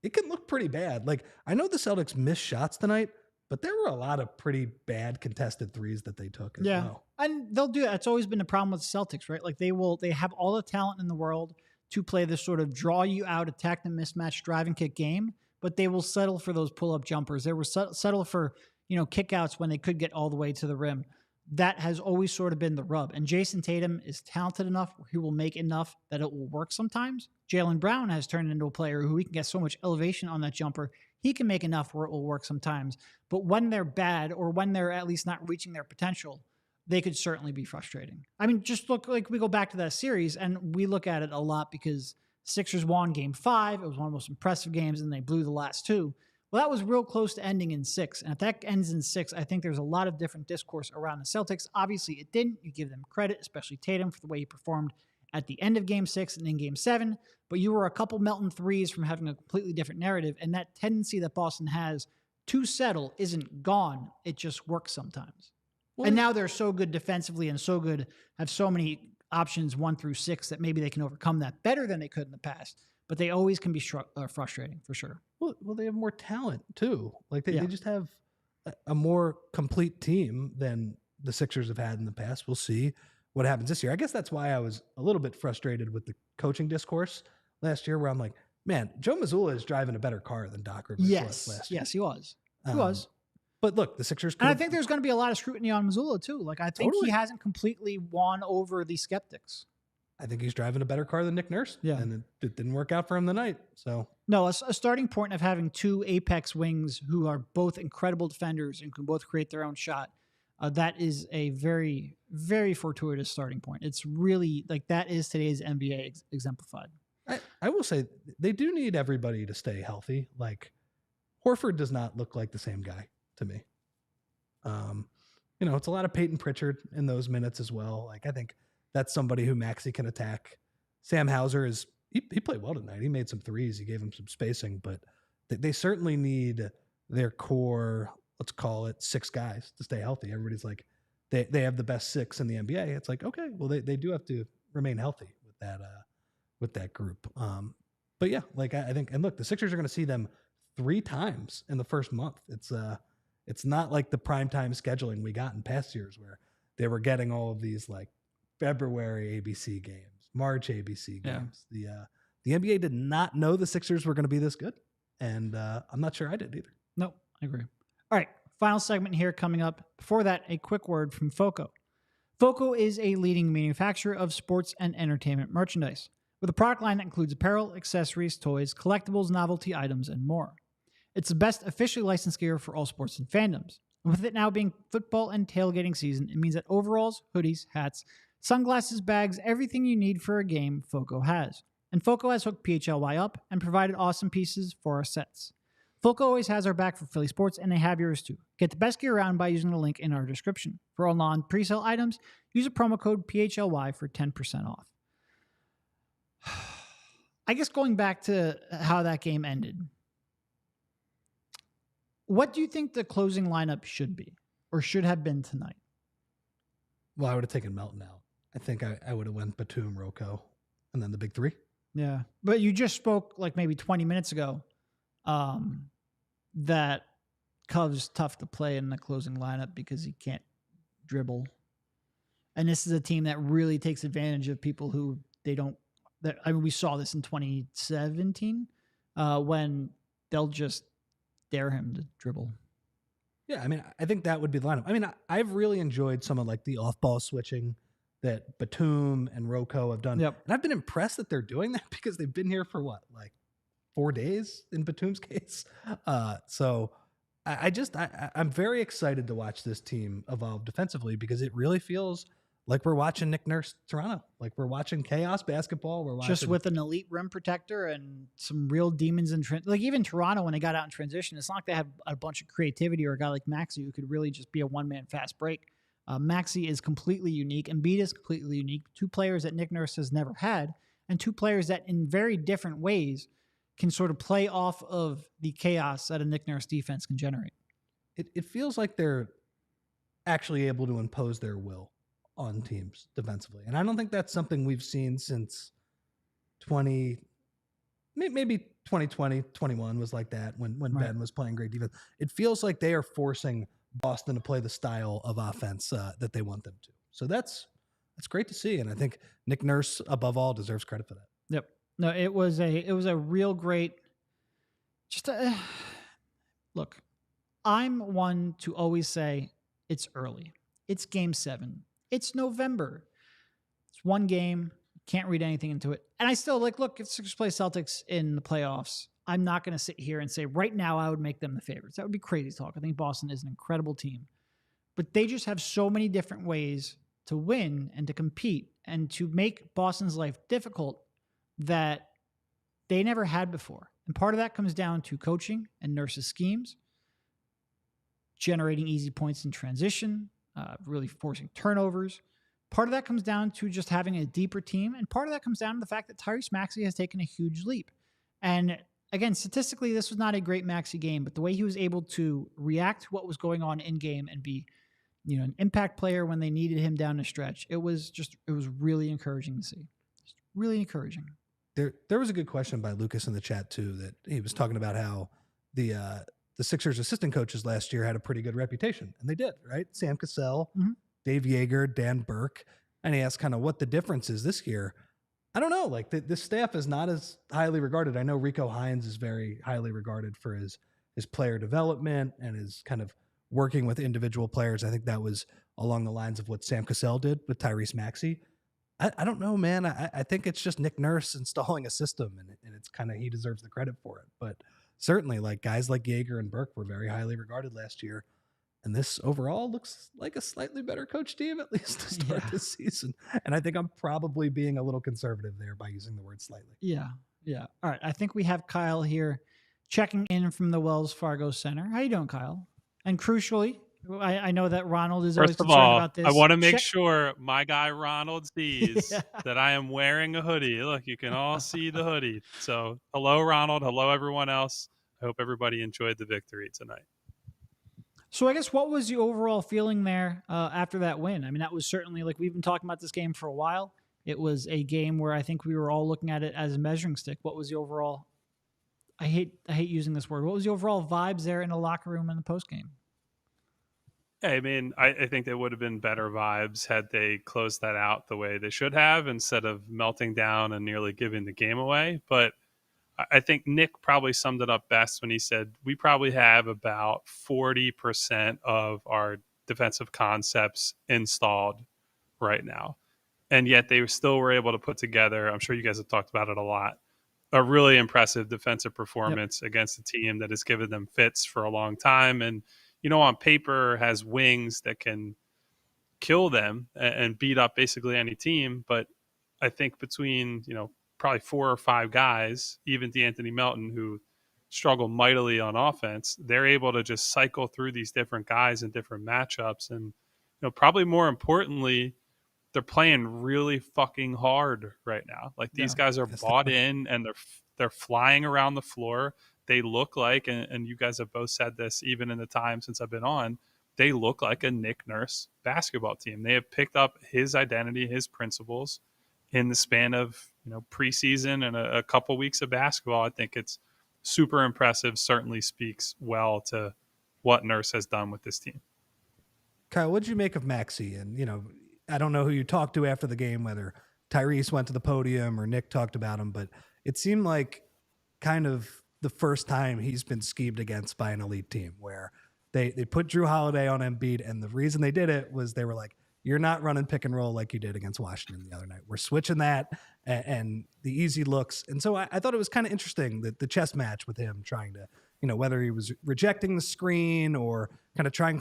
it can look pretty bad. Like, I know the Celtics missed shots tonight, but there were a lot of pretty bad contested threes that they took as well. And they'll do that. It's always been the problem with the Celtics, right? Like they have all the talent in the world to play this sort of draw you out, attack the mismatch, drive and kick game, but they will settle for those pull-up jumpers. They will settle for, kickouts when they could get all the way to the rim. That has always sort of been the rub. And Jason Tatum is talented enough where he will make enough that it will work sometimes. Jaylen Brown has turned into a player who he can get so much elevation on that jumper. He can make enough where it will work sometimes. But when they're bad or when they're at least not reaching their potential, they could certainly be frustrating. I mean, just look, like we go back to that series and we look at it a lot because Sixers won game 5. It was one of the most impressive games and they blew the last 2. Well, that was real close to ending in 6. And if that ends in 6, I think there's a lot of different discourse around the Celtics. Obviously, it didn't. You give them credit, especially Tatum, for the way he performed at the end of game 6 and in game 7. But you were a couple Melton threes from having a completely different narrative. And that tendency that Boston has to settle isn't gone. It just works sometimes. Well, and now they're so good defensively and so good, have so many options 1 through 6 that maybe they can overcome that better than they could in the past. But they always can be frustrating, for sure. Well, they have more talent, too. Like, they just have a more complete team than the Sixers have had in the past. We'll see what happens this year. I guess that's why I was a little bit frustrated with the coaching discourse last year, where I'm like, man, Joe Mazzulla is driving a better car than Doc Rivers was last year. Yes, he was. He was. But look, the Sixers... And I think there's going to be a lot of scrutiny on Mazzulla, too. Like, I think he hasn't completely won over the skeptics. I think he's driving a better car than Nick Nurse. Yeah. And it didn't work out for him tonight. So no, a starting point of having 2 apex wings who are both incredible defenders and can both create their own shot. That is a very, very fortuitous starting point. It's really like that is today's NBA exemplified. I will say they do need everybody to stay healthy. Like Horford does not look like the same guy to me. It's a lot of Peyton Pritchard in those minutes as well. Like I think that's somebody who Maxey can attack. Sam Hauser he played well tonight. He made some threes. He gave him some spacing, but they certainly need their core, let's call it 6 guys to stay healthy. Everybody's like, they have the best 6 in the NBA. It's like, okay, well they do have to remain healthy with that group. But yeah, like I think, and look, the Sixers are going to see them 3 times in the first month. It's not like the primetime scheduling we got in past years where they were getting all of these like February ABC games, March ABC games. Yeah. The NBA did not know the Sixers were going to be this good. And I'm not sure I did either. No, I agree. All right. Final segment here coming up. Before that, a quick word from FOCO. FOCO is a leading manufacturer of sports and entertainment merchandise with a product line that includes apparel, accessories, toys, collectibles, novelty items, and more. It's the best officially licensed gear for all sports and fandoms. And with it now being football and tailgating season, it means that overalls, hoodies, hats, sunglasses, bags, everything you need for a game, FOCO has. And FOCO has hooked PHLY up and provided awesome pieces for our sets. FOCO always has our back for Philly sports, and they have yours too. Get the best gear around by using the link in our description. For all non-presale items, use a promo code PHLY for 10% off. I guess going back to how that game ended, what do you think the closing lineup should be or should have been tonight? Well, I would have taken Melton out. I think I would have went Batum, Rocco, and then the big three. Yeah. But you just spoke like maybe 20 minutes ago that Cov's tough to play in the closing lineup because he can't dribble. And this is a team that really takes advantage of people who they don't. We saw this in 2017 when they'll just dare him to dribble. Yeah, I mean, I think that would be the lineup. I mean, I've really enjoyed some of like the off-ball switching that Batum and Rocco have done. Yep. And I've been impressed that they're doing that because they've been here for what, like 4 days in Batum's case. So I'm very excited to watch this team evolve defensively because it really feels like we're watching Nick Nurse Toronto, like we're watching chaos basketball. We're watching just with an elite rim protector and some real demons in like even Toronto when they got out in transition. It's not like they have a bunch of creativity or a guy like Maxey who could really just be a one-man fast break. Maxey is completely unique. Embiid is completely unique. Two players that Nick Nurse has never had, and two players that in very different ways can sort of play off of the chaos that a Nick Nurse defense can generate. It feels like they're actually able to impose their will on teams defensively. And I don't think that's something we've seen since maybe 2020, 21 was like that when Right. Ben was playing great defense. It feels like they are forcing Boston to play the style of offense that they want them to. So that's great to see. And I think Nick Nurse above all deserves credit for that. Yep. No, it was a real great, look, I'm one to always say it's early. It's game 7. It's November. It's one game. Can't read anything into it. And I still look, if Sixers play Celtics in the playoffs, I'm not going to sit here and say right now I would make them the favorites. That would be crazy talk. I think Boston is an incredible team. But they just have so many different ways to win and to compete and to make Boston's life difficult that they never had before. And part of that comes down to coaching and Nurse's schemes, generating easy points in transition, really forcing turnovers. Part of that comes down to just having a deeper team. And part of that comes down to the fact that Tyrese Maxey has taken a huge leap. And again, statistically, this was not a great Maxey game, but the way he was able to react to what was going on in game and be, an impact player when they needed him down the stretch, it was really encouraging to see. Just really encouraging. There was a good question by Lucas in the chat too, that he was talking about how the Sixers assistant coaches last year had a pretty good reputation, and they did, right? Sam Cassell, Dave Yeager, Dan Burke, and he asked kind of what the difference is this year. I don't know. Like this staff is not as highly regarded. I know Rico Hines is very highly regarded for his player development and his kind of working with individual players. I think that was along the lines of what Sam Cassell did with Tyrese Maxey. I don't know, man. I think it's just Nick Nurse installing a system, and it's kind of, he deserves the credit for it. But certainly, like guys like Yeager and Burke were very highly regarded last year. And this overall looks like a slightly better coach team, at least to start this season. And I think I'm probably being a little conservative there by using the word slightly. Yeah. All right. I think we have Kyle here checking in from the Wells Fargo Center. How you doing, Kyle? And crucially, I know that Ronald is always concerned about this. I want to make sure my guy Ronald sees that I am wearing a hoodie. Look, you can all see the hoodie. So hello, Ronald. Hello, everyone else. I hope everybody enjoyed the victory tonight. So I guess what was the overall feeling there after that win? I mean, that was certainly, like, we've been talking about this game for a while. It was a game where I think we were all looking at it as a measuring stick. What was the overall, I hate using this word, what was the overall vibes there in the locker room in the postgame? I mean, I think there would have been better vibes had they closed that out the way they should have instead of melting down and nearly giving the game away. But I think Nick probably summed it up best when he said we probably have about 40% of our defensive concepts installed right now. And yet they still were able to put together, I'm sure you guys have talked about it a lot, a really impressive defensive performance against a team that has given them fits for a long time. And, on paper has wings that can kill them and beat up basically any team. But I think between, probably 4 or 5 guys, even DeAnthony Melton, who struggle mightily on offense, they're able to just cycle through these different guys in different matchups. And, probably more importantly, they're playing really fucking hard right now. Like these guys are bought in and they're flying around the floor. They look like, and you guys have both said this even in the time since I've been on, they look like a Nick Nurse basketball team. They have picked up his identity, his principles in the span of, preseason and a couple weeks of basketball. I think it's super impressive. Certainly speaks well to what Nurse has done with this team. Kyle, what did you make of Maxey? And, I don't know who you talked to after the game, whether Tyrese went to the podium or Nick talked about him, but it seemed like kind of the first time he's been schemed against by an elite team where they put Drew Holiday on Embiid. And the reason they did it was they were like, you're not running pick and roll like you did against Washington the other night. We're switching that and the easy looks. And so I thought it was kind of interesting that the chess match with him trying to, whether he was rejecting the screen or kind of trying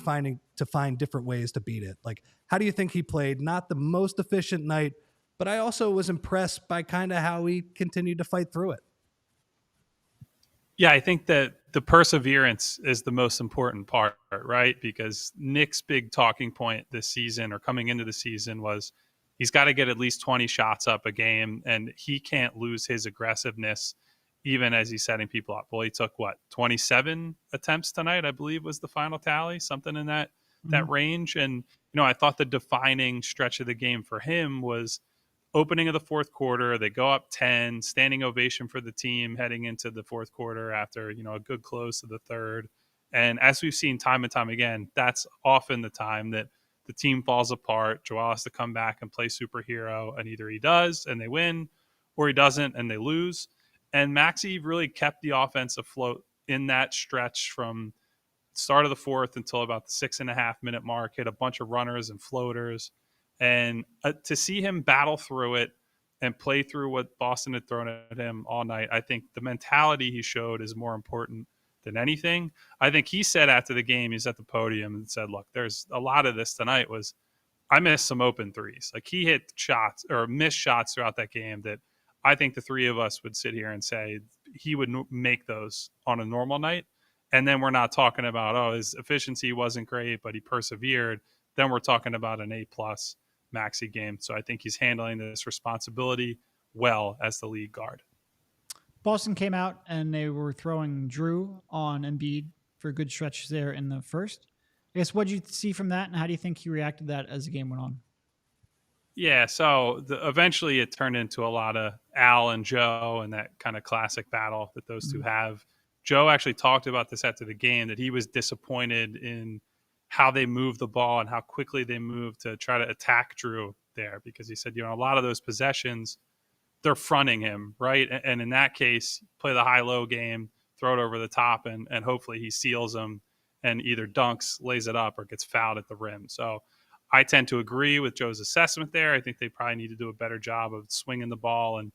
to find different ways to beat it. Like, how do you think he played? Not the most efficient night, but I also was impressed by kind of how he continued to fight through it. Yeah, I think that the perseverance is the most important part, right? Because Nick's big talking point this season or coming into the season was he's got to get at least 20 shots up a game, and he can't lose his aggressiveness even as he's setting people up. Well, he took 27 attempts tonight, I believe was the final tally, something in that range. And, I thought the defining stretch of the game for him was opening of the fourth quarter. They go up 10, standing ovation for the team heading into the fourth quarter after, a good close to the third. And as we've seen time and time again, that's often the time that the team falls apart. Joel has to come back and play superhero, and either he does and they win, or he doesn't and they lose. And Maxey really kept the offense afloat in that stretch from start of the fourth until about the 6.5 minute mark, hit a bunch of runners and floaters. And to see him battle through it and play through what Boston had thrown at him all night, I think the mentality he showed is more important than anything. I think he said after the game, he's at the podium and said, look, there's a lot of this tonight was I missed some open threes. Like he hit shots or missed shots throughout that game that I think the three of us would sit here and say he would make those on a normal night. And then we're not talking about, his efficiency wasn't great, but he persevered. Then we're talking about an A+ Maxey game. So I think he's handling this responsibility well as the lead guard. Boston came out and they were throwing Drew on Embiid for good stretches there in the first. I guess, what did you see from that, and how do you think he reacted to that as the game went on? Yeah, so eventually it turned into a lot of Al and Joe and that kind of classic battle that those two have. Joe actually talked about this after the game, that he was disappointed in how they moved the ball and how quickly they moved to try to attack Drew there, because he said, a lot of those possessions, they're fronting him, right? And in that case, play the high-low game, throw it over the top, and hopefully he seals them and either dunks, lays it up, or gets fouled at the rim. So I tend to agree with Joe's assessment there. I think they probably need to do a better job of swinging the ball and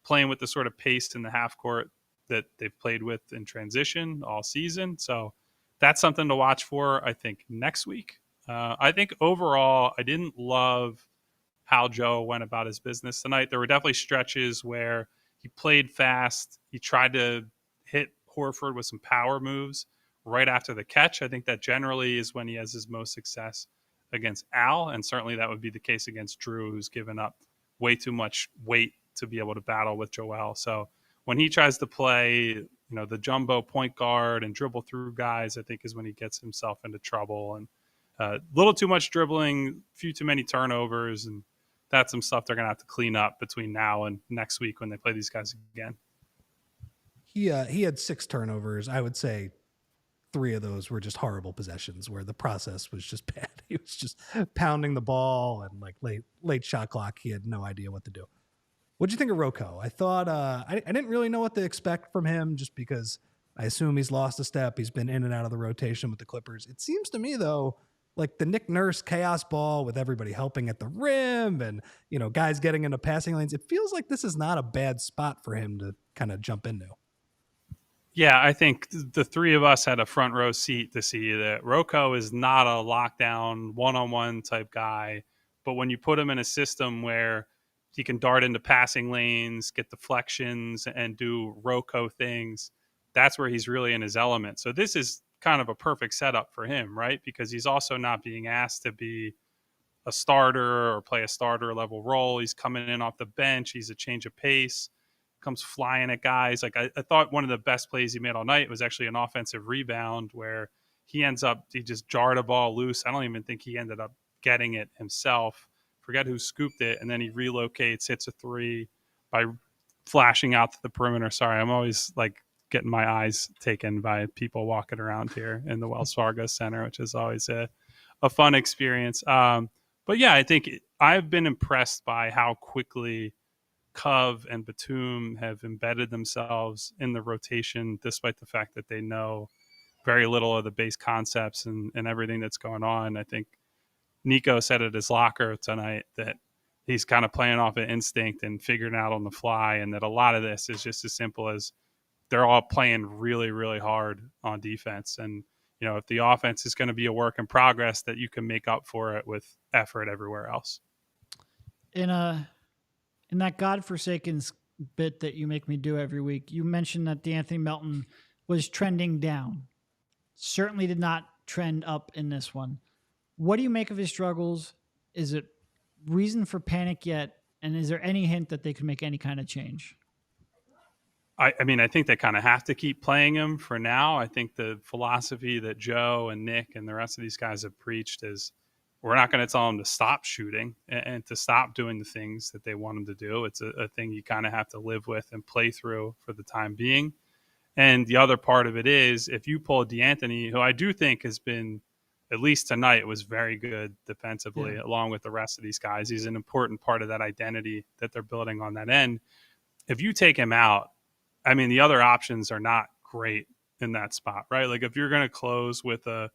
playing with the sort of pace in the half court that they've played with in transition all season. So that's something to watch for, I think, next week. I think overall, I didn't love how Joe went about his business tonight. There were definitely stretches where he played fast. He tried to hit Horford with some power moves right after the catch. I think that generally is when he has his most success against Al, and certainly that would be the case against Drew, who's given up way too much weight to be able to battle with Joel. So when he tries to play, the jumbo point guard and dribble through guys, I think is when he gets himself into trouble. And a little too much dribbling, a few too many turnovers, and that's some stuff they're going to have to clean up between now and next week when they play these guys again. He had 6 turnovers. I would say 3 of those were just horrible possessions where the process was just bad. He was just pounding the ball and like late shot clock. He had no idea what to do. What'd you think of Rocco? I thought I didn't really know what to expect from him just because I assume he's lost a step. He's been in and out of the rotation with the Clippers. It seems to me, though, like the Nick Nurse chaos ball with everybody helping at the rim and, guys getting into passing lanes. It feels like this is not a bad spot for him to kind of jump into. Yeah, I think the three of us had a front row seat to see that Rocco is not a lockdown one-on-one type guy. But when you put him in a system where he can dart into passing lanes, get deflections, and do Rocco things, that's where he's really in his element. So this is kind of a perfect setup for him, right? Because he's also not being asked to be a starter or play a starter level role. He's coming in off the bench. He's a change of pace, comes flying at guys. Like I thought one of the best plays he made all night was actually an offensive rebound where he just jarred a ball loose. I don't even think he ended up getting it himself. Forget who scooped it. And then he relocates, hits a three by flashing out to the perimeter. Sorry, I'm always like getting my eyes taken by people walking around here in the Wells Fargo Center, which is always a fun experience. But yeah, I think I've been impressed by how quickly Cove and Batum have embedded themselves in the rotation, despite the fact that they know very little of the base concepts and everything that's going on. I think Nico said at his locker tonight that he's kind of playing off of instinct and figuring out on the fly, and that a lot of this is just as simple as they're all playing really, really hard on defense. And, you know, if the offense is going to be a work in progress, that you can make up for it with effort everywhere else. In that godforsaken bit that you make me do every week, you mentioned that DeAnthony Melton was trending down. Certainly did not trend up in this one. What do you make of his struggles? Is it reason for panic yet? And is there any hint that they could make any kind of change? I mean, I think they kind of have to keep playing him for now. I think the philosophy that Joe and Nick and the rest of these guys have preached is we're not going to tell them to stop shooting and to stop doing the things that they want them to do. It's a thing you kind of have to live with and play through for the time being. And the other part of it is if you pull DeAnthony, who I do think has been, at least tonight, was very good defensively, along with the rest of these guys. He's an important part of that identity that they're building on that end. If you take him out, I mean, the other options are not great in that spot, right? Like if you're going to close with a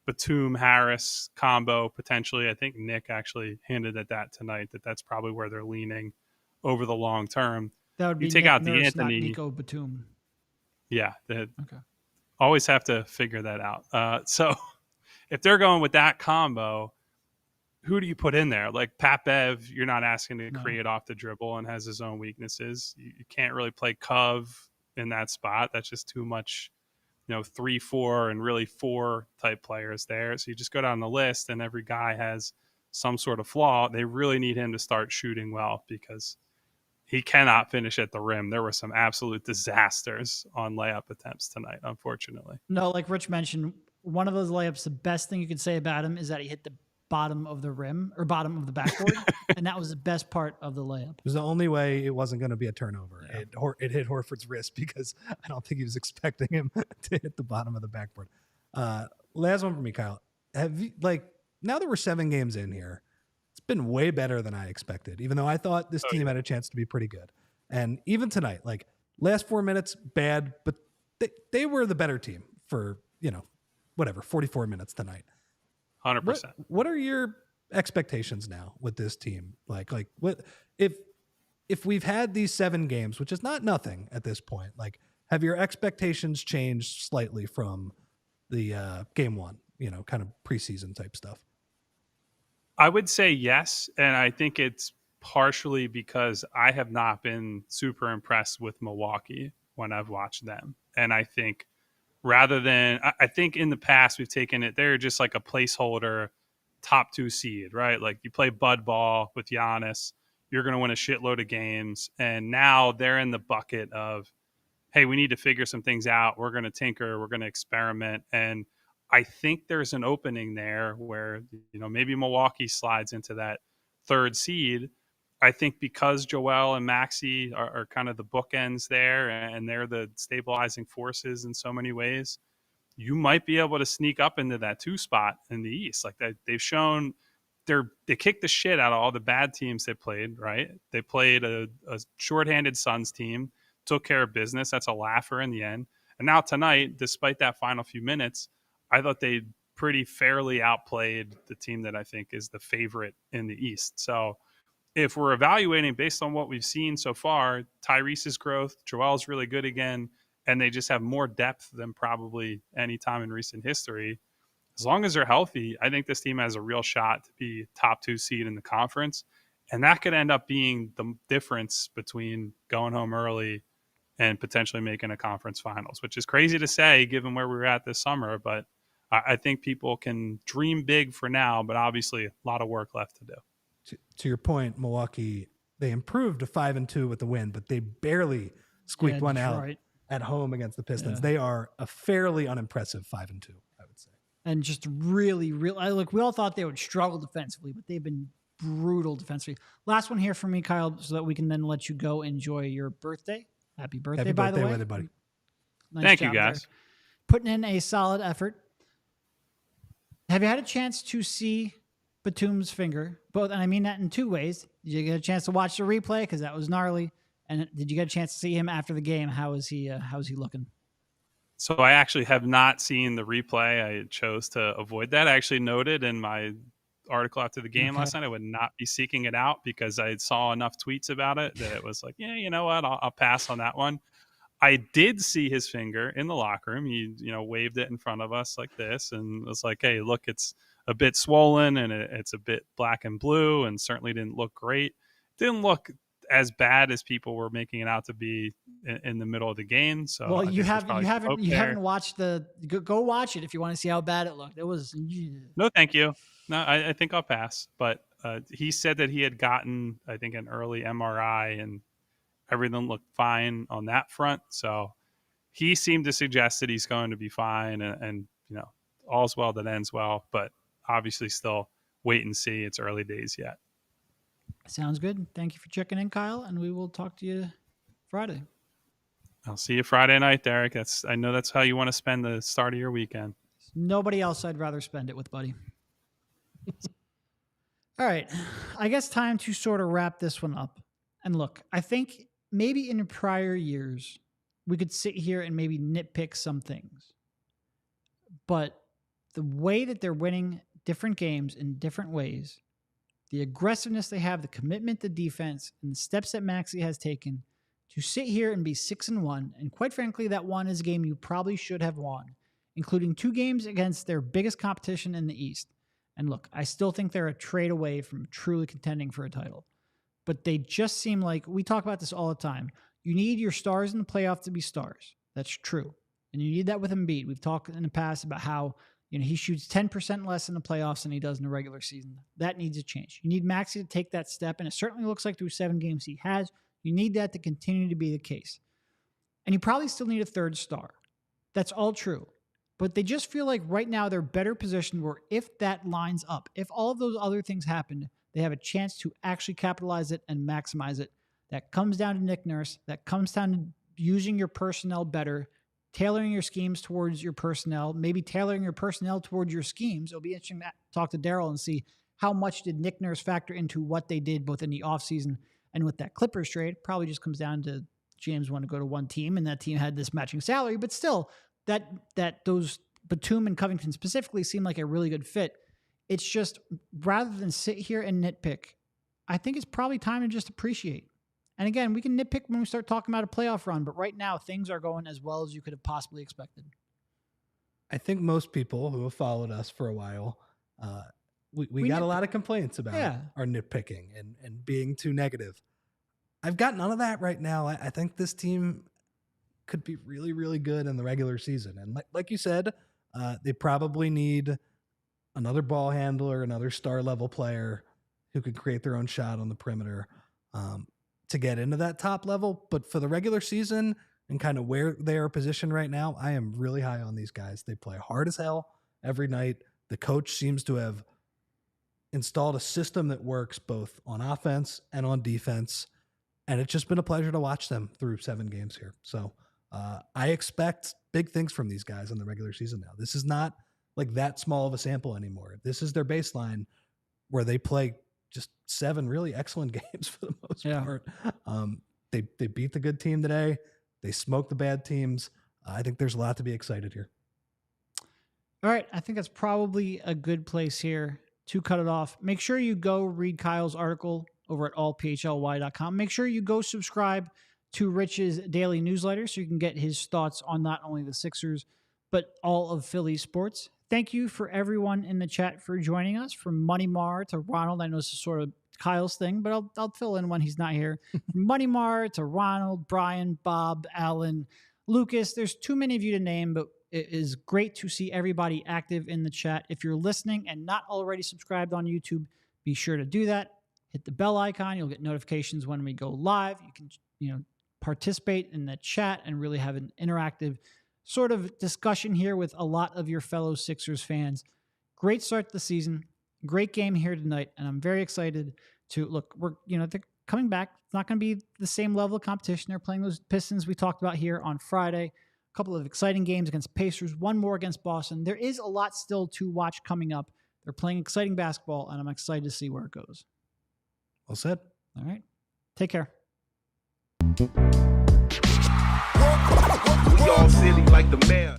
Batum-Harris combo, potentially, I think Nick actually hinted at that tonight, that's probably where they're leaning over the long term. That would be you take Nick out Nurse, DeAnthony. not Nico Batum. Yeah. Okay. Always have to figure that out. So if they're going with that combo, who do you put in there? Like Pat Bev, you're not asking to create off the dribble and has his own weaknesses. You can't really play Cove in that spot. That's just too much, 3-4 and really 4 type players there. So you just go down the list and every guy has some sort of flaw. They really need him to start shooting well because he cannot finish at the rim. There were some absolute disasters on layup attempts tonight, unfortunately. No, like Rich mentioned, one of those layups, the best thing you could say about him is that he hit the bottom of the rim or bottom of the backboard. And that was the best part of the layup. It was the only way it wasn't going to be a turnover. Yeah. It hit Horford's wrist because I don't think he was expecting him to hit the bottom of the backboard. Last one for me, Kyle. Have you, now that we're 7 games in here, it's been way better than I expected, even though I thought this team had a chance to be pretty good. And even tonight, last 4 minutes, bad, but they were the better team for, 44 minutes tonight. 100%. What are your expectations now with this team? Like what if we've had these 7 games, which is not nothing at this point, have your expectations changed slightly from the game 1, kind of preseason type stuff? I would say yes. And I think it's partially because I have not been super impressed with Milwaukee when I've watched them. And I think I think in the past we've taken it, they're just like a placeholder top 2 seed, right? Like you play Bud Ball with Giannis, you're going to win a shitload of games. And now they're in the bucket of, hey, we need to figure some things out. We're going to tinker. We're going to experiment. And I think there's an opening there where, maybe Milwaukee slides into that 3rd seed. I think because Joel and Maxey are kind of the bookends there and they're the stabilizing forces in so many ways, you might be able to sneak up into that 2 spot in the East. Like they've shown they kicked the shit out of all the bad teams they played, right? They played a shorthanded Suns team, took care of business. That's a laugher in the end. And now tonight, despite that final few minutes, I thought they pretty fairly outplayed the team that I think is the favorite in the East. So if we're evaluating based on what we've seen so far, Tyrese's growth, Joel's really good again, and they just have more depth than probably any time in recent history. As long as they're healthy, I think this team has a real shot to be top 2 seed in the conference. And that could end up being the difference between going home early and potentially making a conference finals, which is crazy to say given where we were at this summer. But I think people can dream big for now, but obviously a lot of work left to do. To your point, Milwaukee, they improved to 5-2 with the win, but they barely squeaked one out at home against the Pistons. They are a fairly unimpressive 5-2, I would say. And just really, look, we all thought they would struggle defensively, but they've been brutal defensively. Last one here for me, Kyle, so that we can then let you go enjoy your birthday. Happy birthday, by the way. Everybody. Nice Thank you, job guys. there. Putting in a solid effort. Have you had a chance to see Batum's finger? Both, and I mean that in two ways. Did you get a chance to watch the replay? Because that was gnarly. And did you get a chance to see him after the game? How is he looking? So I actually have not seen the replay. I chose to avoid that. I actually noted in my article after the game last night I would not be seeking it out because I saw enough tweets about it that it was like, yeah, you know what? I'll pass on that one. I did see his finger in the locker room. He, waved it in front of us like this and was like, hey, look, it's a bit swollen and it's a bit black and blue and certainly didn't look great. Didn't look as bad as people were making it out to be in the middle of the game. So well, you haven't watched go watch it if you want to see how bad it looked. It was no, thank you. No, I think I'll pass. But he said that he had gotten, I think, an early MRI and everything looked fine on that front. So he seemed to suggest that he's going to be fine and all's well that ends well. But obviously still wait and see. It's early days yet. Sounds good. Thank you for checking in, Kyle, and we will talk to you Friday. I'll see you Friday night, Derek. I know that's how you want to spend the start of your weekend. Nobody else I'd rather spend it with, buddy. All right. I guess time to sort of wrap this one up. And look, I think maybe in prior years, we could sit here and maybe nitpick some things. But the way that they're winning different games in different ways, the aggressiveness they have, the commitment to defense, and the steps that Maxey has taken to sit here and be 6-1, and quite frankly, that one is a game you probably should have won, including 2 games against their biggest competition in the East. And look, I still think they're a trade away from truly contending for a title. But they just seem like, we talk about this all the time, you need your stars in the playoff to be stars. That's true. And you need that with Embiid. We've talked in the past about how he shoots 10% less in the playoffs than he does in the regular season. That needs to change. You need Maxey to take that step, and it certainly looks like through 7 games he has. You need that to continue to be the case. And you probably still need a third star. That's all true. But they just feel like right now they're better positioned where if that lines up, if all of those other things happen, they have a chance to actually capitalize it and maximize it. That comes down to Nick Nurse. That comes down to using your personnel better, tailoring your schemes towards your personnel, maybe tailoring your personnel towards your schemes. It'll be interesting to talk to Daryl and see how much did Nick Nurse factor into what they did both in the offseason and with that Clippers trade. Probably just comes down to James wanted to go to one team and that team had this matching salary, but still that those Batum and Covington specifically seem like a really good fit. It's just rather than sit here and nitpick, I think it's probably time to just appreciate. And again, we can nitpick when we start talking about a playoff run, but right now things are going as well as you could have possibly expected. I think most people who have followed us for a while, we got a lot of complaints about our nitpicking and being too negative. I've got none of that right now. I think this team could be really, really good in the regular season. And like you said, they probably need another ball handler, another star level player who can create their own shot on the perimeter to get into that top level. But for the regular season and kind of where they are positioned right now, I am really high on these guys. They play hard as hell every night. The coach seems to have installed a system that works both on offense and on defense. And it's just been a pleasure to watch them through 7 games here. So I expect big things from these guys in the regular season now. This is not like that small of a sample anymore. This is their baseline where they play just 7 really excellent games for the most part. They beat the good team today. They smoked the bad teams. I think there's a lot to be excited here. All right. I think that's probably a good place here to cut it off. Make sure you go read Kyle's article over at allphly.com. Make sure you go subscribe to Rich's daily newsletter so you can get his thoughts on not only the Sixers, but all of Philly sports. Thank you for everyone in the chat for joining us, from Money Mar to Ronald. I know this is sort of Kyle's thing, but I'll fill in when he's not here. From Money Mar to Ronald, Brian, Bob, Alan, Lucas. There's too many of you to name, but It is great to see everybody active in the chat. If you're listening and not already subscribed on YouTube, be sure to do that. Hit the bell icon. You'll get notifications when we go live. You can, participate in the chat and really have an interactive sort of discussion here with a lot of your fellow Sixers fans. Great start to the season. Great game here tonight. And I'm very excited to look. They're coming back. It's not going to be the same level of competition. They're playing those Pistons we talked about here on Friday. A couple of exciting games against Pacers, one more against Boston. There is a lot still to watch coming up. They're playing exciting basketball, and I'm excited to see where it goes. Well said. All right. Take care. We all silly like the mayor.